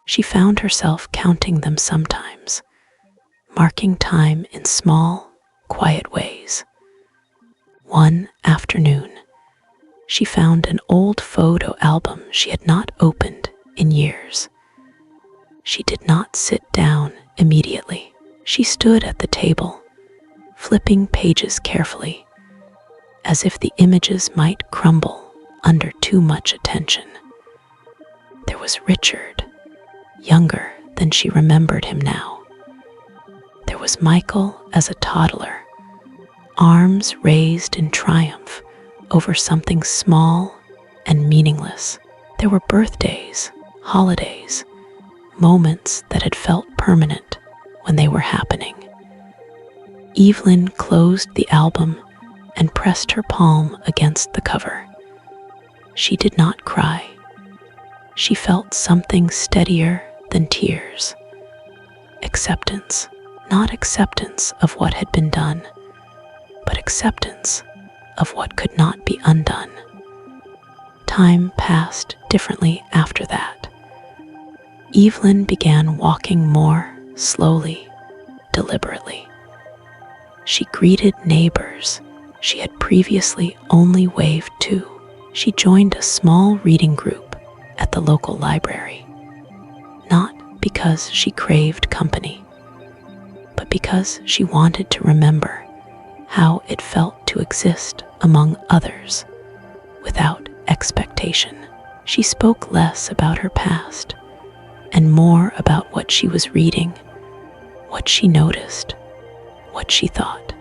She found herself counting them sometimes, marking time in small, quiet ways. One afternoon, she found an old photo album she had not opened in years. She did not sit down immediately. She stood at the table, flipping pages carefully, as if the images might crumble under too much attention. There was Richard, younger than she remembered him now. There was Michael as a toddler, arms raised in triumph over something small and meaningless. There were birthdays, holidays, moments that had felt permanent when they were happening. Evelyn closed the album and pressed her palm against the cover. She did not cry. She felt something steadier than tears. Acceptance, not acceptance of what had been done, but acceptance of what could not be undone. Time passed differently after that. Evelyn began walking more slowly, deliberately. She greeted neighbors she had previously only waved to. She joined a small reading group at the local library, not because she craved company, but because she wanted to remember how it felt to exist among others without expectation. She spoke less about her past and more about what she was reading, what she noticed, what she thought.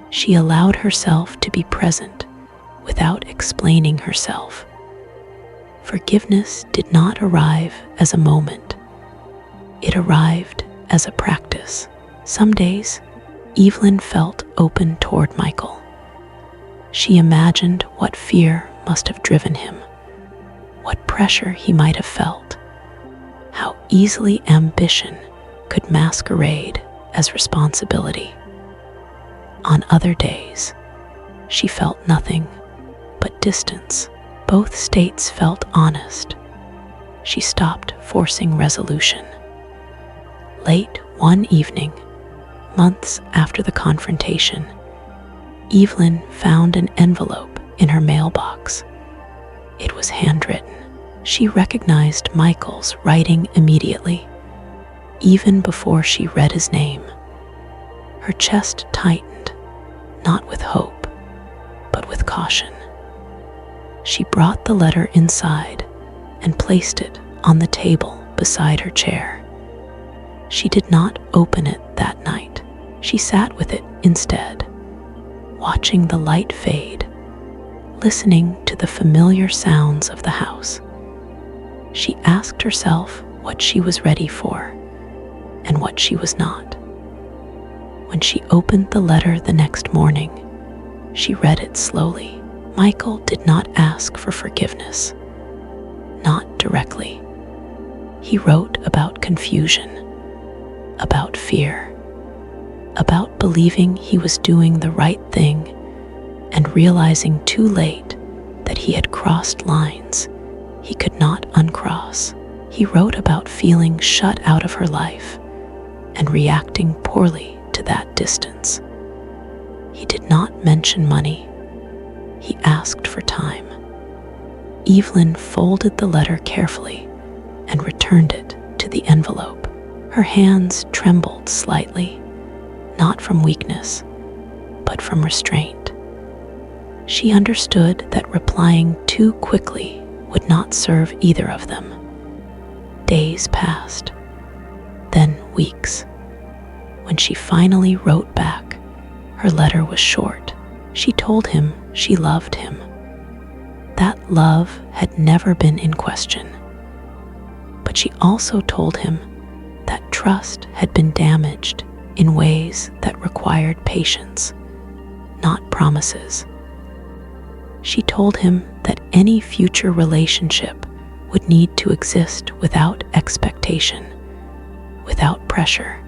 She allowed herself to be present without explaining herself. Forgiveness did not arrive as a moment. It arrived as a practice. Some days, Evelyn felt open toward Michael. She imagined what fear must have driven him, what pressure he might have felt, how easily ambition could masquerade as responsibility. On other days, she felt nothing but distance. Both states felt honest. She stopped forcing resolution. Late one evening, months after the confrontation, Evelyn found an envelope in her mailbox. It was handwritten. She recognized Michael's writing immediately, even before she read his name. Her chest tightened, not with hope, but with caution. She brought the letter inside and placed it on the table beside her chair. She did not open it that night. She sat with it instead, watching the light fade, listening to the familiar sounds of the house. She asked herself what she was ready for and what she was not. When she opened the letter the next morning, she read it slowly. Michael did not ask for forgiveness, not directly. He wrote about confusion, about fear, about believing he was doing the right thing and realizing too late that he had crossed lines he could not uncross. He wrote about feeling shut out of her life and reacting poorly to that distance. He did not mention money. He asked for time. Evelyn folded the letter carefully and returned it to the envelope. Her hands trembled slightly, not from weakness, but from restraint. She understood that replying too quickly would not serve either of them. Days passed, then weeks. When she finally wrote back, her letter was short. She told him she loved him. That love had never been in question. But she also told him that trust had been damaged in ways that required patience, not promises. She told him that any future relationship would need to exist without expectation, without pressure,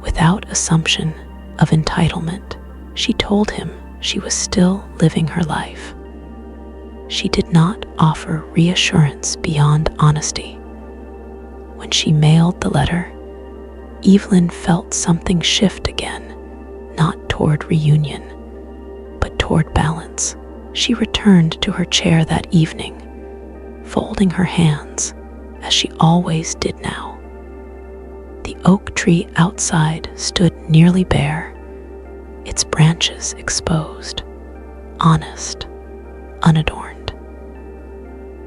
without assumption of entitlement. She told him she was still living her life. She did not offer reassurance beyond honesty. When she mailed the letter, Evelyn felt something shift again, not toward reunion, but toward balance. She returned to her chair that evening, folding her hands as she always did now. The oak tree outside stood nearly bare, its branches exposed, honest, unadorned.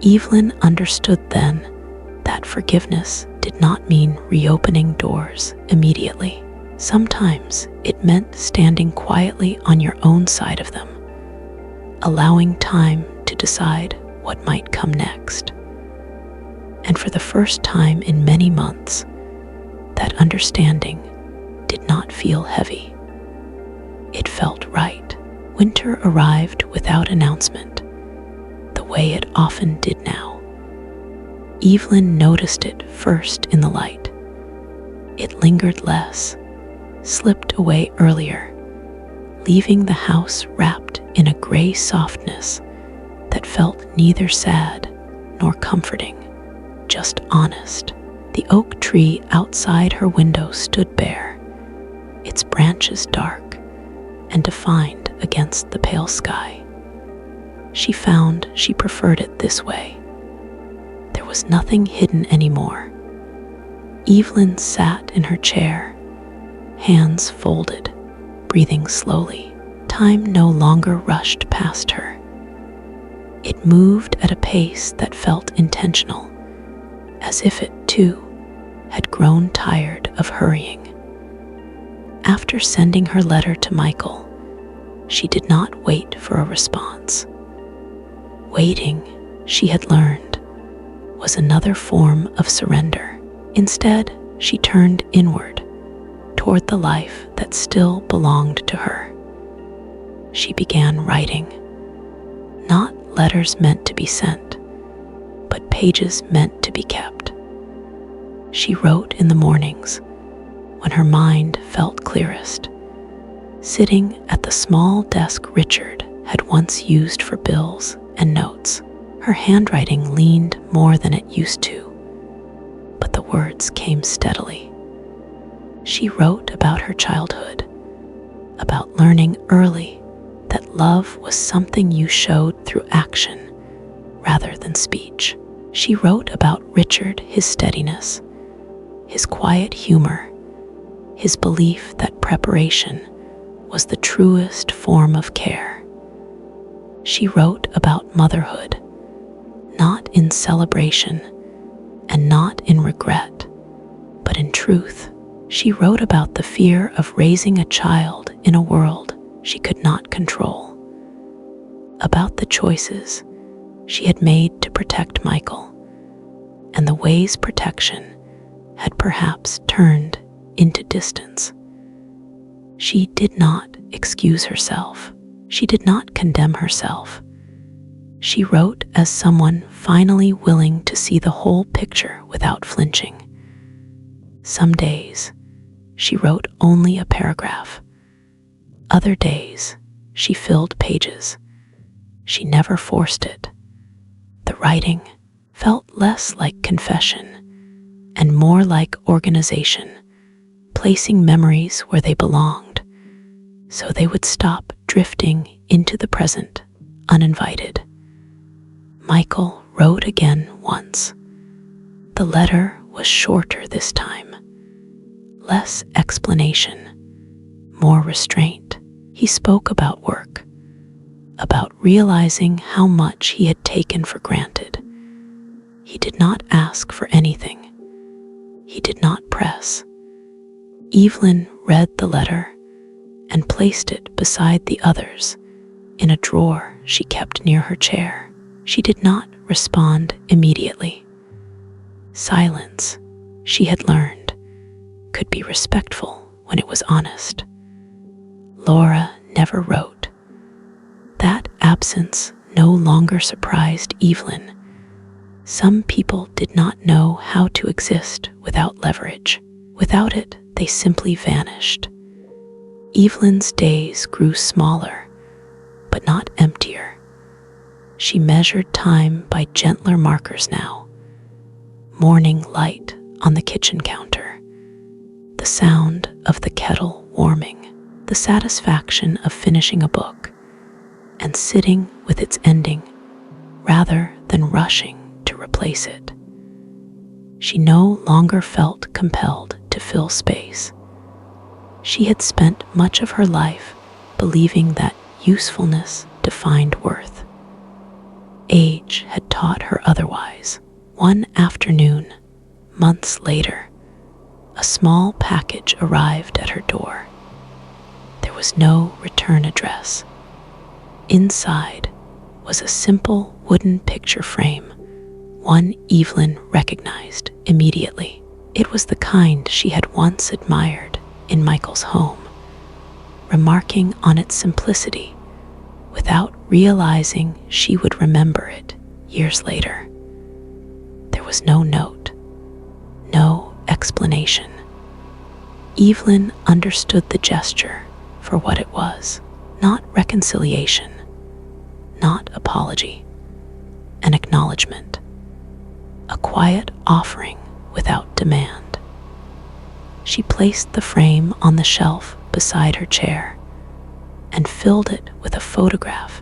Evelyn understood then that forgiveness did not mean reopening doors immediately. Sometimes it meant standing quietly on your own side of them, allowing time to decide what might come next. And for the first time in many months, that understanding did not feel heavy. It felt right. Winter arrived without announcement, the way it often did now. Evelyn noticed it first in the light. It lingered less, slipped away earlier, leaving the house wrapped in a gray softness that felt neither sad nor comforting, just honest. The oak tree outside her window stood bare, its branches dark and defined against the pale sky. She found she preferred it this way. There was nothing hidden anymore. Evelyn sat in her chair, hands folded, breathing slowly. Time no longer rushed past her. It moved at a pace that felt intentional, as if it, too, had grown tired of hurrying. After sending her letter to Michael, she did not wait for a response. Waiting, she had learned, was another form of surrender. Instead, she turned inward, toward the life that still belonged to her. She began writing, not letters meant to be sent, but pages meant to be kept. She wrote in the mornings, when her mind felt clearest, sitting at the small desk Richard had once used for bills and notes. Her handwriting leaned more than it used to, but the words came steadily. She wrote about her childhood, about learning early that love was something you showed through action rather than speech. She wrote about Richard, his steadiness, his quiet humor, his belief that preparation was the truest form of care. She wrote about motherhood, not in celebration and not in regret, but in truth. She wrote about the fear of raising a child in a world she could not control, about the choices she had made to protect Michael, and the ways protection had perhaps turned into distance. She did not excuse herself. She did not condemn herself. She wrote as someone finally willing to see the whole picture without flinching. Some days, she wrote only a paragraph. Other days, she filled pages. She never forced it. The writing felt less like confession and more like organization, placing memories where they belonged, so they would stop drifting into the present uninvited. Michael wrote again once. The letter was shorter this time. Less explanation, more restraint. He spoke about work, about realizing how much he had taken for granted. He did not ask for anything. He did not press. Evelyn read the letter and placed it beside the others in a drawer she kept near her chair. She did not respond immediately. Silence, she had learned, could be respectful when it was honest. Laura never wrote. That absence no longer surprised Evelyn. Some people did not know how to exist without leverage. Without it, they simply vanished. Evelyn's days grew smaller, but not emptier. She measured time by gentler markers now. Morning light on the kitchen counter, the sound of the kettle warming, the satisfaction of finishing a book and sitting with its ending rather than rushing to replace it. She no longer felt compelled to fill space. She had spent much of her life believing that usefulness defined worth. Age had taught her otherwise. One afternoon, months later, a small package arrived at her door. There was no return address. Inside was a simple wooden picture frame, one Evelyn recognized immediately. It was the kind she had once admired in Michael's home, remarking on its simplicity without realizing she would remember it years later. There was no note, no explanation. Evelyn understood the gesture for what it was, not reconciliation, not apology, an acknowledgement, a quiet offering without demand. She placed the frame on the shelf beside her chair and filled it with a photograph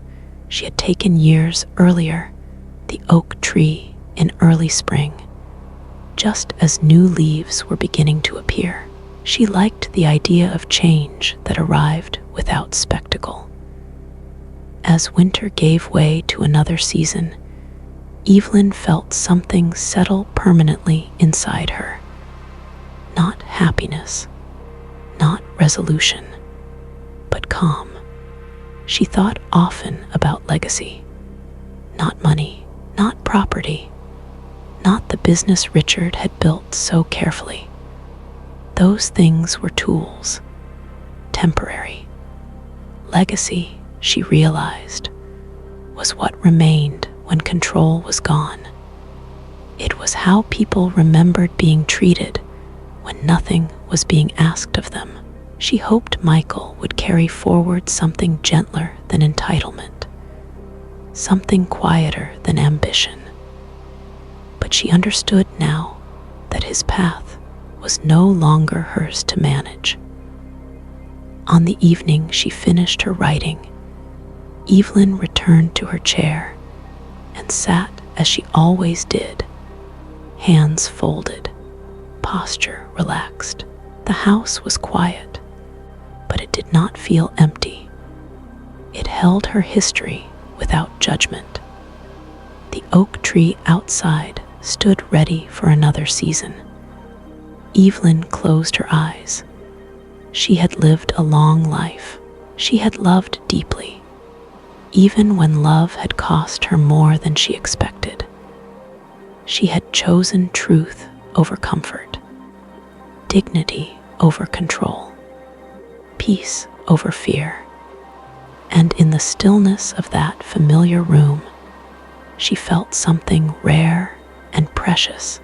she had taken years earlier, the oak tree in early spring, just as new leaves were beginning to appear. She liked the idea of change that arrived without spectacle. As winter gave way to another season, Evelyn felt something settle permanently inside her. Not happiness, not resolution, but calm. She thought often about legacy. Not money, not property, not the business Richard had built so carefully. Those things were tools, temporary. Legacy, she realized, was what remained when control was gone. It was how people remembered being treated when nothing was being asked of them. She hoped Michael would carry forward something gentler than entitlement, something quieter than ambition. But she understood now that his path was no longer hers to manage. On the evening she finished her writing, Evelyn returned to her chair and sat as she always did, hands folded, posture relaxed. The house was quiet, but it did not feel empty. It held her history without judgment. The oak tree outside stood ready for another season. Evelyn closed her eyes. She had lived a long life. She had loved deeply, even when love had cost her more than she expected. She had chosen truth over comfort, dignity over control, peace over fear. And in the stillness of that familiar room, she felt something rare and precious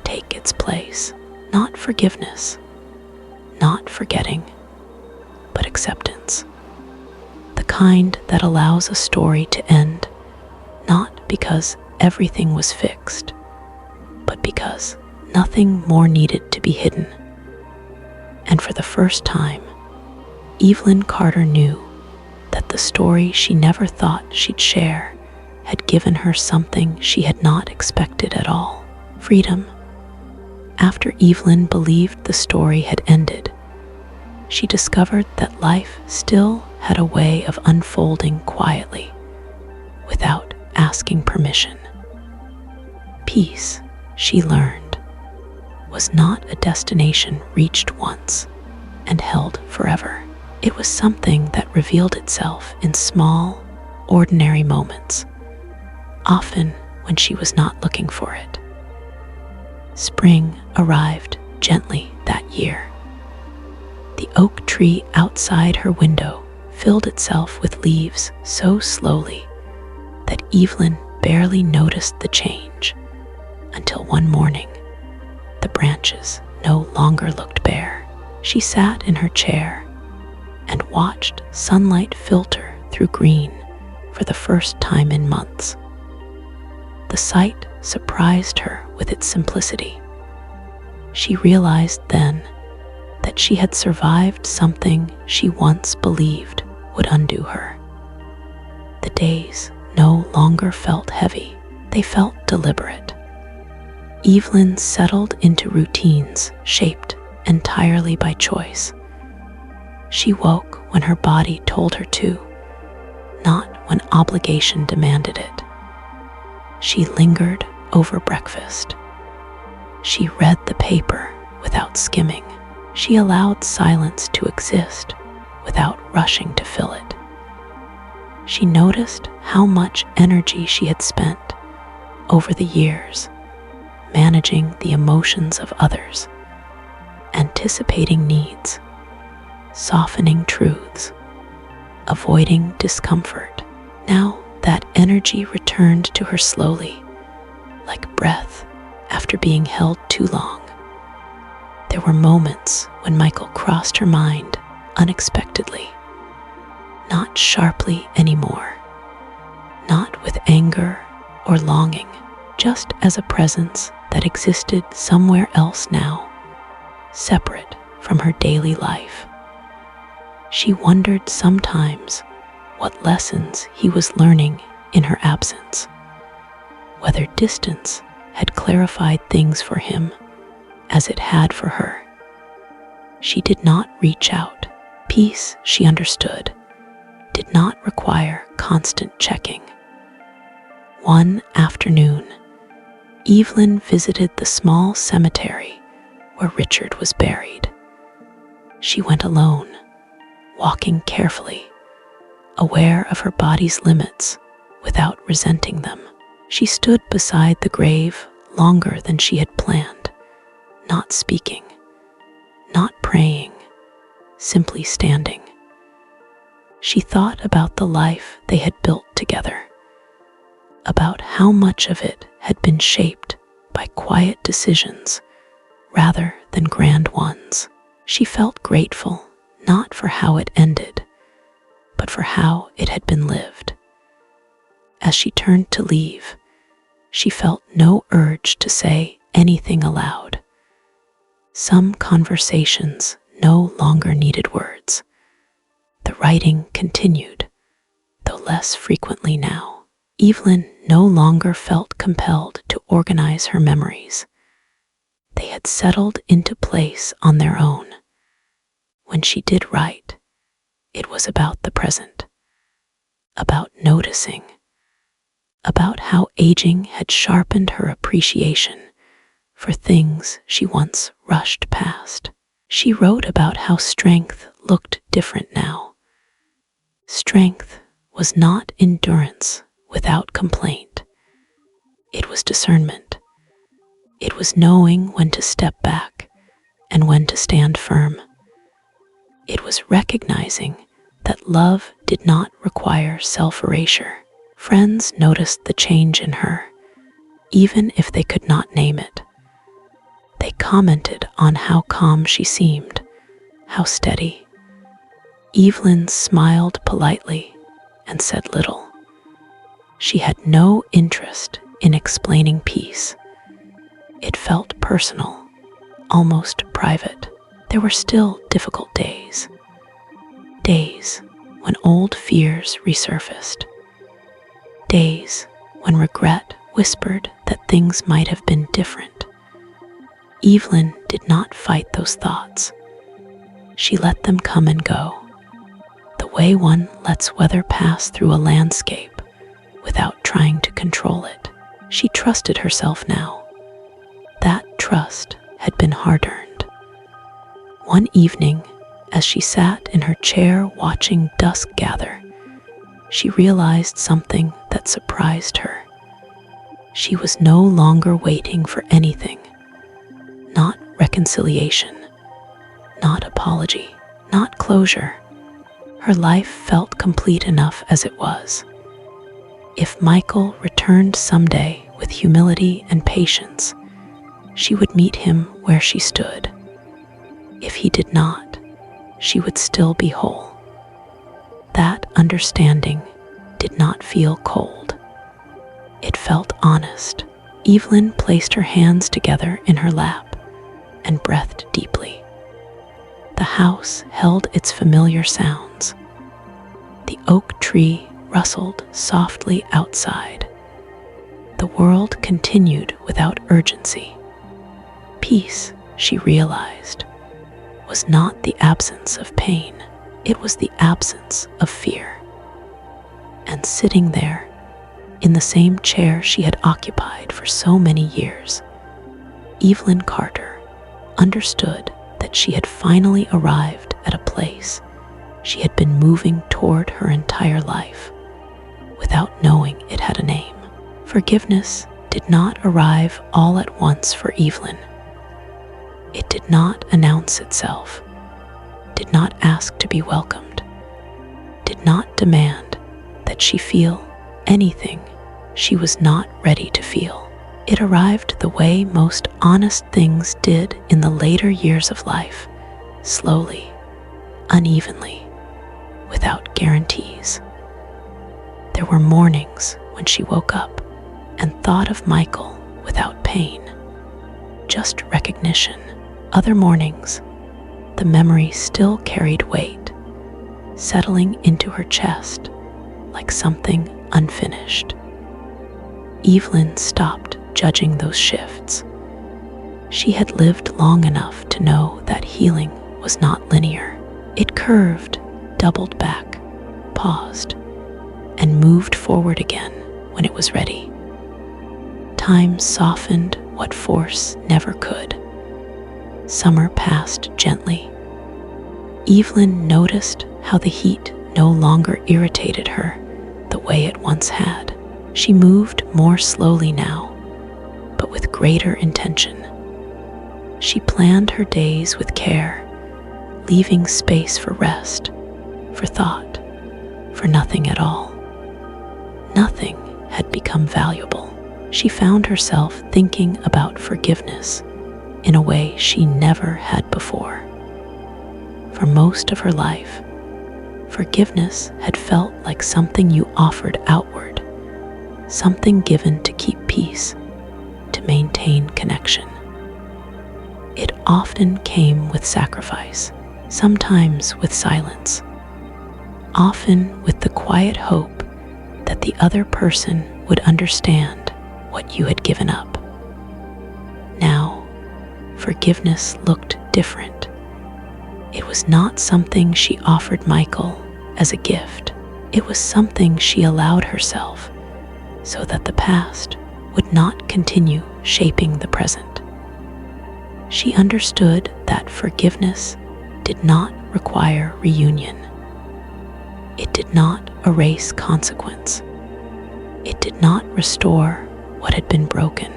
take its place. Not forgiveness, not forgetting, but acceptance. The kind that allows a story to end, not because everything was fixed, but because nothing more needed to be hidden. And for the first time, Evelyn Carter knew that the story she never thought she'd share had given her something she had not expected at all: freedom. After Evelyn believed the story had ended, she discovered that life still had a way of unfolding quietly, without asking permission. Peace, she learned, was not a destination reached once and held forever. It was something that revealed itself in small, ordinary moments, often when she was not looking for it. Spring arrived gently that year. The oak tree outside her window filled itself with leaves so slowly that Evelyn barely noticed the change, until one morning, the branches no longer looked bare. She sat in her chair and watched sunlight filter through green for the first time in months. The sight surprised her with its simplicity. She realized then that she had survived something she once believed would undo her. The days no longer felt heavy, they felt deliberate. Evelyn settled into routines shaped entirely by choice. She woke when her body told her to, not when obligation demanded it. She lingered over breakfast. She read the paper without skimming. She allowed silence to exist without rushing to fill it. She noticed how much energy she had spent over the years managing the emotions of others, anticipating needs, softening truths, avoiding discomfort. Now that energy returned to her slowly, like breath after being held too long. There were moments when Michael crossed her mind unexpectedly, not sharply anymore, not with anger or longing, just as a presence that existed somewhere else now, separate from her daily life. She wondered sometimes what lessons he was learning in her absence, whether distance had clarified things for him as it had for her. She did not reach out. Peace, she understood, did not require constant checking. One afternoon, Evelyn visited the small cemetery where Richard was buried. She went alone, walking carefully, aware of her body's limits without resenting them. She stood beside the grave longer than she had planned, not speaking, not praying, simply standing. She thought about the life they had built together, about how much of it had been shaped by quiet decisions rather than grand ones. She felt grateful not for how it ended, but for how it had been lived. As she turned to leave, she felt no urge to say anything aloud. Some conversations no longer needed words. The writing continued, though less frequently now. Evelyn no longer felt compelled to organize her memories. They had settled into place on their own. When she did write, it was about the present, about noticing, about how aging had sharpened her appreciation for things she once rushed past. She wrote about how strength looked different now. Strength was not endurance without complaint. It was discernment. It was knowing when to step back and when to stand firm. It was recognizing that love did not require self-erasure. Friends noticed the change in her, even if they could not name it. They commented on how calm she seemed, how steady. Evelyn smiled politely and said little. She had no interest in explaining peace. It felt personal, almost private. There were still difficult days. Days when old fears resurfaced. Days when regret whispered that things might have been different. Evelyn did not fight those thoughts. She let them come and go, the way one lets weather pass through a landscape without trying to control it. She trusted herself now. That trust had been hard-earned. One evening, as she sat in her chair watching dusk gather, she realized something that surprised her. She was no longer waiting for anything. Not reconciliation, not apology, not closure. Her life felt complete enough as it was. If Michael returned someday with humility and patience, she would meet him where she stood. If he did not, she would still be whole. That understanding did not feel cold. It felt honest. Evelyn placed her hands together in her lap and breathed deeply. The house held its familiar sounds. The oak tree rustled softly outside. The world continued without urgency. Peace, she realized, was not the absence of pain. It was the absence of fear. And sitting there, in the same chair she had occupied for so many years, Evelyn Carter understood that she had finally arrived at a place she had been moving toward her entire life, without knowing it had a name. Forgiveness did not arrive all at once for Evelyn. It did not announce itself, did not ask to be welcomed, did not demand that she feel anything she was not ready to feel. It arrived the way most honest things did in the later years of life, slowly, unevenly, without guarantees. There were mornings when she woke up and thought of Michael without pain, just recognition. Other mornings, the memory still carried weight, settling into her chest like something unfinished. Evelyn stopped judging those shifts. She had lived long enough to know that healing was not linear. It curved, doubled back, paused, and moved forward again when it was ready. Time softened what force never could. Summer passed gently. Evelyn noticed how the heat no longer irritated her the way it once had. She moved more slowly now, but with greater intention. She planned her days with care, leaving space for rest, for thought, for nothing at all. Nothing had become valuable. She found herself thinking about forgiveness in a way she never had before. For most of her life, forgiveness had felt like something you offered outward, something given to keep peace, to maintain connection. It often came with sacrifice, sometimes with silence, often with the quiet hope that the other person would understand what you had given up. Now, forgiveness looked different. It was not something she offered Michael as a gift. It was something she allowed herself so that the past would not continue shaping the present. She understood that forgiveness did not require reunion. It did not erase consequence. It did not restore what had been broken.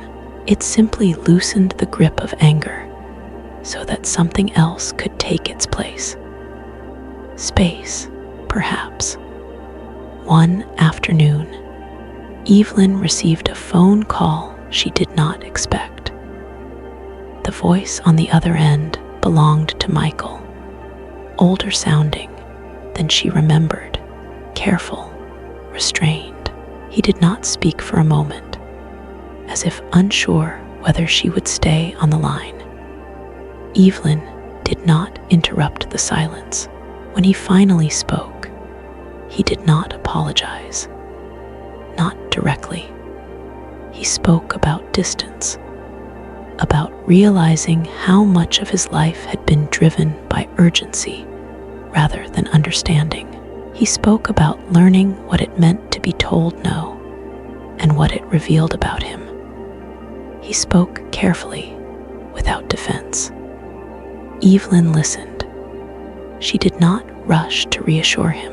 It simply loosened the grip of anger so that something else could take its place. Space, perhaps, One afternoon, Evelyn received a phone call she did not expect. The voice on the other end belonged to Michael, older sounding than she remembered, careful, restrained. He did not speak for a moment, as if unsure whether she would stay on the line. Evelyn did not interrupt the silence. When he finally spoke, he did not apologize. Not directly. He spoke about distance, about realizing how much of his life had been driven by urgency rather than understanding. He spoke about learning what it meant to be told no and what it revealed about him. He spoke carefully, without defense. Evelyn listened. She did not rush to reassure him.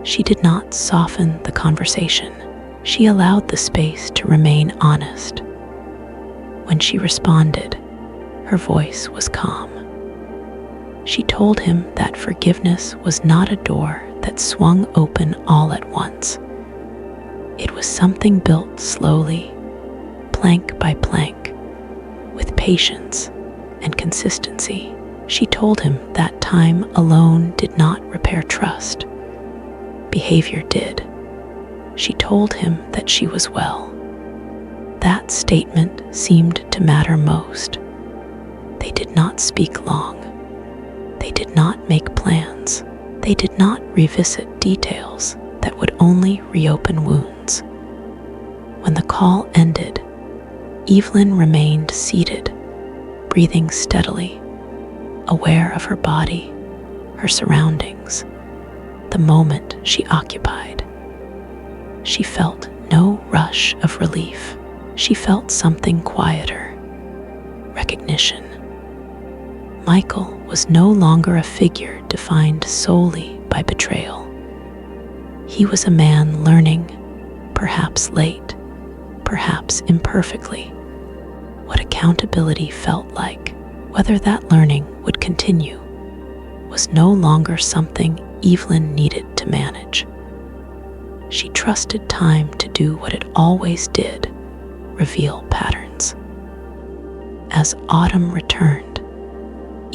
She did not soften the conversation. She allowed the space to remain honest. When she responded, her voice was calm. She told him that forgiveness was not a door that swung open all at once. It was something built slowly, plank by plank, with patience and consistency. She told him that time alone did not repair trust. Behavior did. She told him that she was well. That statement seemed to matter most. They did not speak long. They did not make plans. They did not revisit details that would only reopen wounds. When the call ended, Evelyn remained seated, breathing steadily, aware of her body, her surroundings, the moment she occupied. She felt no rush of relief. She felt something quieter, recognition. Michael was no longer a figure defined solely by betrayal. He was a man learning, perhaps late, perhaps imperfectly, what accountability felt like. Whether that learning would continue was no longer something Evelyn needed to manage. She trusted time to do what it always did, reveal patterns. As autumn returned,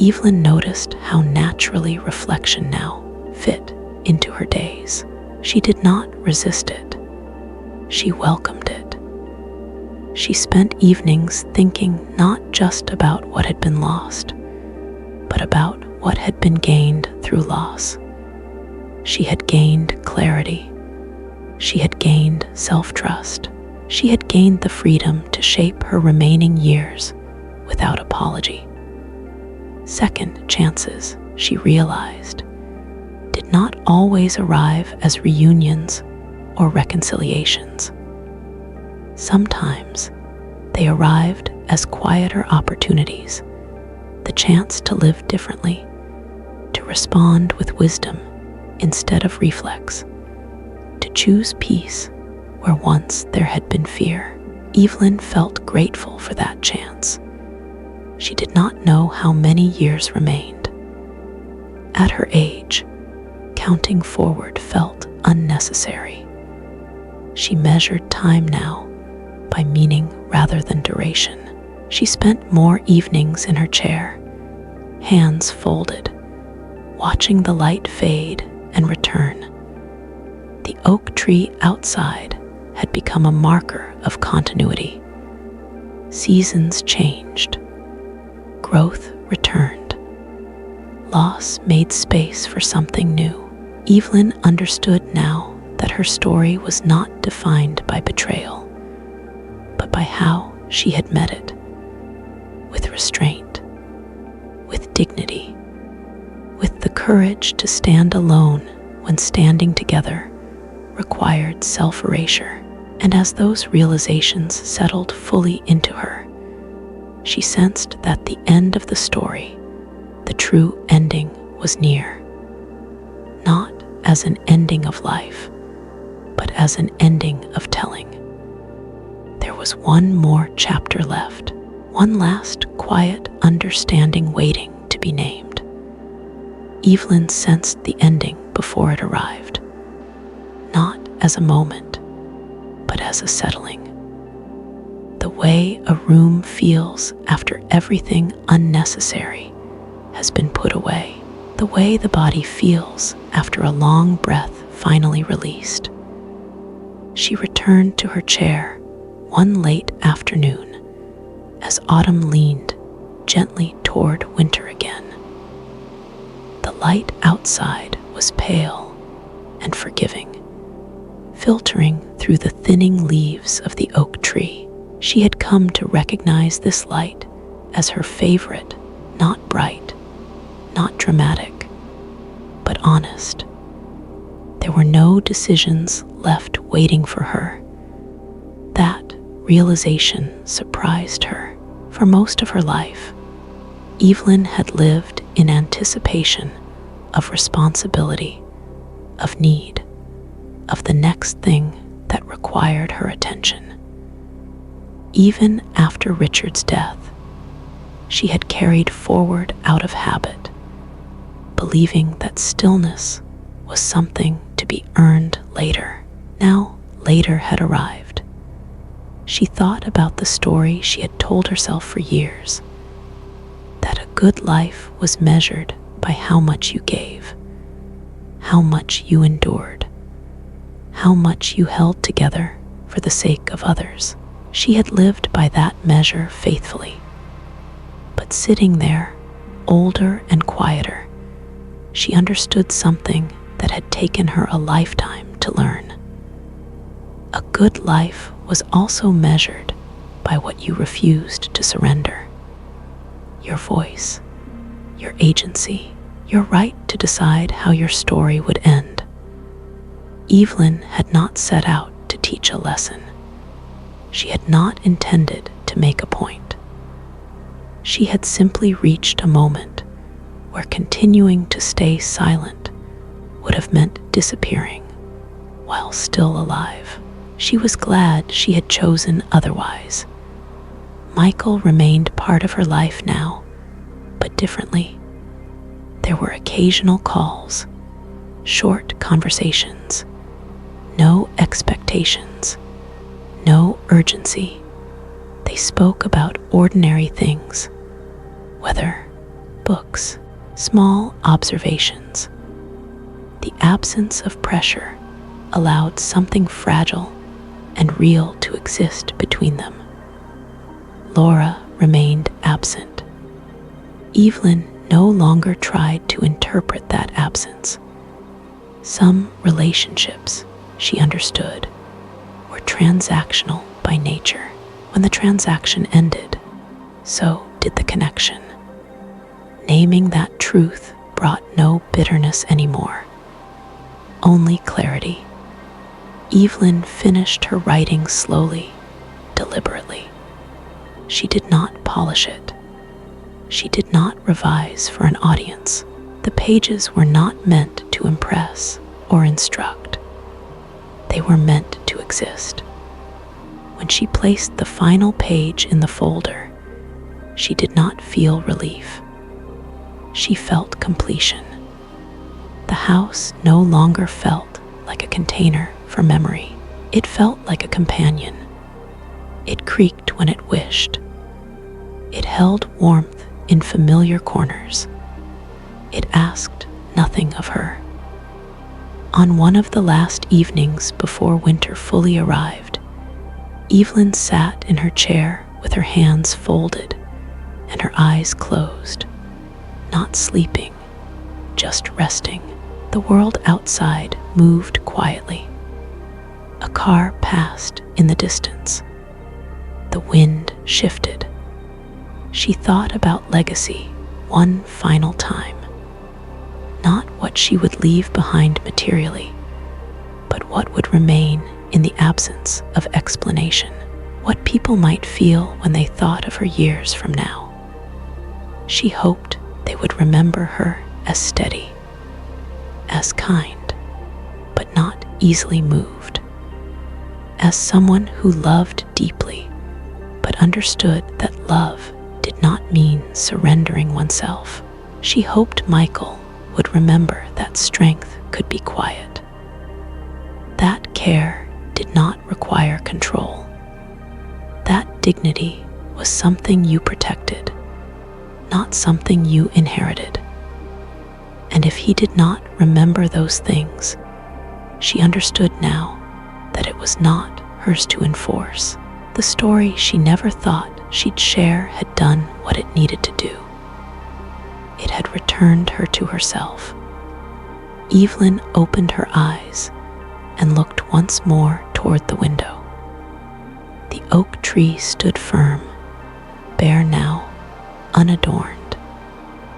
Evelyn noticed how naturally reflection now fit into her days. She did not resist it. She welcomed it. She spent evenings thinking not just about what had been lost, but about what had been gained through loss. She had gained clarity. She had gained self-trust. She had gained the freedom to shape her remaining years without apology. Second chances, she realized, did not always arrive as reunions or reconciliations. Sometimes they arrived as quieter opportunities, the chance to live differently, to respond with wisdom instead of reflex, to choose peace where once there had been fear. Evelyn felt grateful for that chance. She did not know how many years remained. At her age, counting forward felt unnecessary. She measured time now by meaning rather than duration. She spent more evenings in her chair, hands folded, watching the light fade and return. The oak tree outside had become a marker of continuity. Seasons changed. Growth returned. Loss made space for something new. Evelyn understood now that her story was not defined by betrayal, but by how she had met it, with restraint, with dignity, with the courage to stand alone when standing together required self-erasure. And as those realizations settled fully into her, she sensed that the end of the story, the true ending, was near. Not as an ending of life, but as an ending of telling. There was one more chapter left, one last quiet understanding waiting to be named. Evelyn sensed the ending before it arrived. as a moment, but as a settling. The way a room feels after everything unnecessary has been put away. The way the body feels after a long breath finally released. She returned to her chair one late afternoon as autumn leaned gently toward winter again. The light outside was pale and forgiving, filtering through the thinning leaves of the oak tree. She had come to recognize this light as her favorite, not bright, not dramatic, but honest. There were no decisions left waiting for her. That realization surprised her. For most of her life, Evelyn had lived in anticipation of responsibility, of need, of the next thing that required her attention. Even after Richard's death, she had carried forward out of habit, believing that stillness was something to be earned later. Now, later had arrived. She thought about the story she had told herself for years, that a good life was measured by how much you gave, how much you endured, how much you held together for the sake of others. She had lived by that measure faithfully. But sitting there, older and quieter, she understood something that had taken her a lifetime to learn. A good life was also measured by what you refused to surrender. Your voice, your agency, your right to decide how your story would end. Evelyn had not set out to teach a lesson. She had not intended to make a point. She had simply reached a moment where continuing to stay silent would have meant disappearing while still alive. She was glad she had chosen otherwise. Michael remained part of her life now, but differently. There were occasional calls, short conversations, no expectations, no urgency. They spoke about ordinary things, weather, books, small observations. The absence of pressure allowed something fragile and real to exist between them. Laura remained absent. Evelyn no longer tried to interpret that absence. Some relationships, she understood, were transactional by nature. When the transaction ended, so did the connection. Naming that truth brought no bitterness anymore, only clarity. Evelyn finished her writing slowly, deliberately. She did not polish it. She did not revise for an audience. The pages were not meant to impress or instruct. They were meant to exist. When she placed the final page in the folder, she did not feel relief. She felt completion. The house no longer felt like a container for memory. It felt like a companion. It creaked when it wished. It held warmth in familiar corners. It asked nothing of her. On one of the last evenings before winter fully arrived, Evelyn sat in her chair with her hands folded and her eyes closed, not sleeping, just resting. The world outside moved quietly. A car passed in the distance. The wind shifted. She thought about legacy one final time. Not what she would leave behind materially, but what would remain in the absence of explanation. What people might feel when they thought of her years from now. She hoped they would remember her as steady, as kind, but not easily moved, as someone who loved deeply, but understood that love did not mean surrendering oneself. She hoped Michael would remember that strength could be quiet, that care did not require control. That dignity was something you protected, not something you inherited. And if he did not remember those things, she understood now that it was not hers to enforce. The story she never thought she'd share had done what it needed to do. It had returned her to herself. Evelyn opened her eyes and looked once more toward the window. The oak tree stood firm, bare now, unadorned,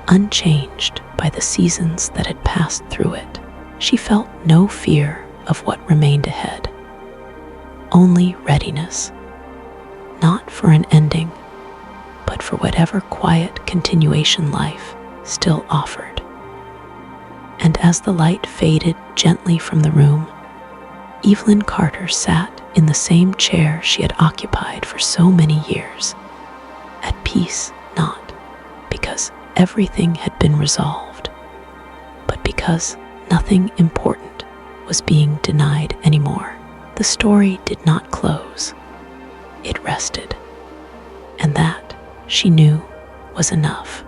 unchanged by the seasons that had passed through it. She felt no fear of what remained ahead, only readiness, not for an ending, but for whatever quiet continuation life still offered. And as the light faded gently from the room, Evelyn Carter sat in the same chair she had occupied for so many years, at peace not because everything had been resolved, but because nothing important was being denied anymore. The story did not close. It rested, and that, she knew, was enough.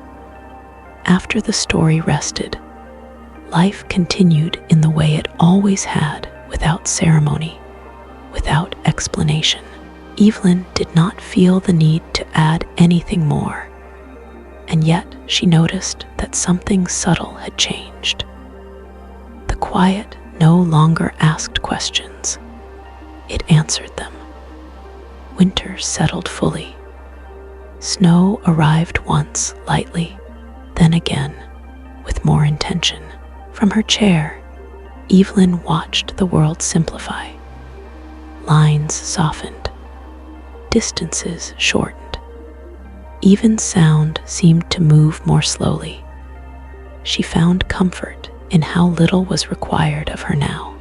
After the story rested, life continued in the way it always had, without ceremony, without explanation. Evelyn did not feel the need to add anything more, and yet she noticed that something subtle had changed. The quiet no longer asked questions. It answered them. Winter settled fully. Snow arrived once lightly, then again with more intention. From her chair, Evelyn watched the world simplify. Lines softened, distances shortened. Even sound seemed to move more slowly. She found comfort in how little was required of her now.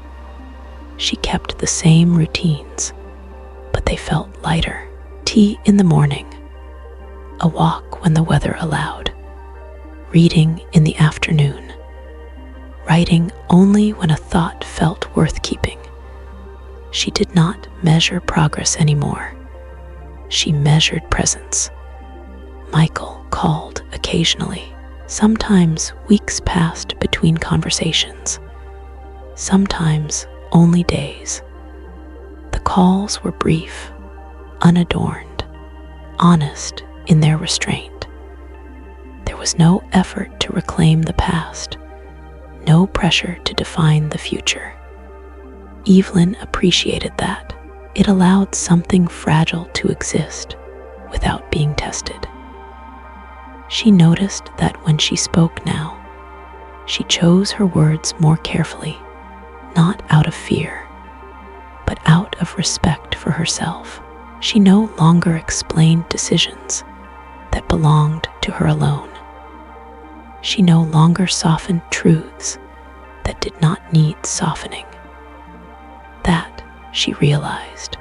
She kept the same routines, but they felt lighter. Tea in the morning, a walk when the weather allowed, reading in the afternoon, writing only when a thought felt worth keeping. She did not measure progress anymore. She measured presence. Michael called occasionally. Sometimes weeks passed between conversations. Sometimes only days. The calls were brief, unadorned, honest in their restraint. There was no effort to reclaim the past, no pressure to define the future. Evelyn appreciated that. It allowed something fragile to exist without being tested. She noticed that when she spoke now, she chose her words more carefully, not out of fear, but out of respect for herself. She no longer explained decisions that belonged to her alone. She no longer softened truths that did not need softening. That, she realized,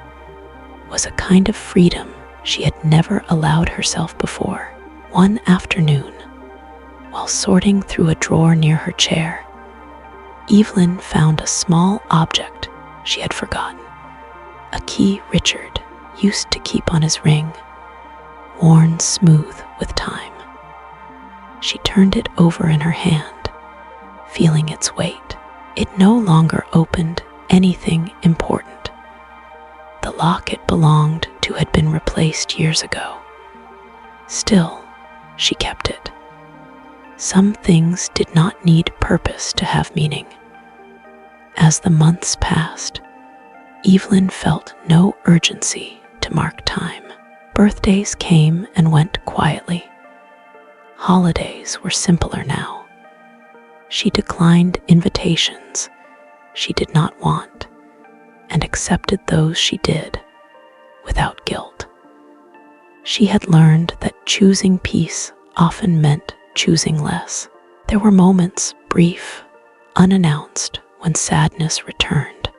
was a kind of freedom she had never allowed herself before. One afternoon, while sorting through a drawer near her chair, Evelyn found a small object she had forgotten, a key Richard used to keep on his ring, worn smooth with time. She turned it over in her hand, feeling its weight. It no longer opened anything important. The lock it belonged to had been replaced years ago. Still, she kept it. Some things did not need purpose to have meaning. As the months passed, Evelyn felt no urgency to mark time. Birthdays came and went quietly. Holidays were simpler now. She declined invitations she did not want and accepted those she did without guilt. She had learned that choosing peace often meant choosing less. There were moments, brief, unannounced, when sadness returned.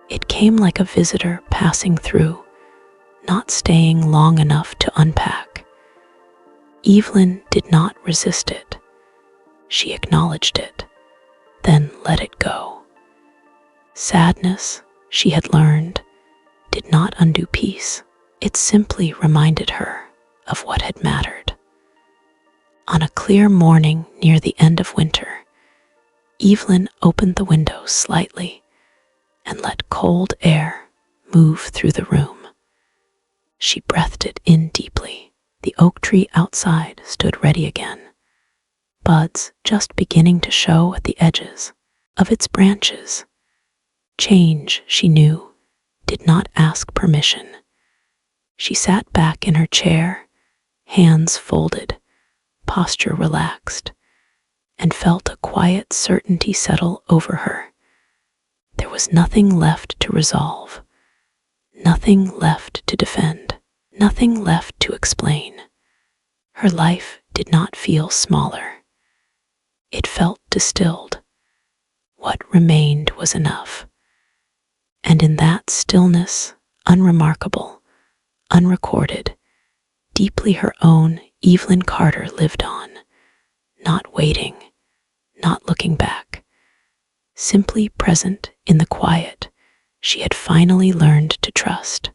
It came like a visitor passing through, not staying long enough to unpack. Evelyn did not resist it. She acknowledged it, then let it go. Sadness she had learned did not undo peace. It simply reminded her of what had mattered. On a clear morning near the end of winter, Evelyn opened the window slightly and let cold air move through the room. She breathed it in deeply. The oak tree outside stood ready again, buds just beginning to show at the edges of its branches. Change, she knew, did not ask permission. She sat back in her chair, hands folded, posture relaxed, and felt a quiet certainty settle over her. There was nothing left to resolve, nothing left to defend, nothing left to explain. Her life did not feel smaller. It felt distilled. What remained was enough. And in that stillness, unremarkable, unrecorded, deeply her own Evelyn Carter lived on, not waiting, not looking back, simply present in the quiet she had finally learned to trust.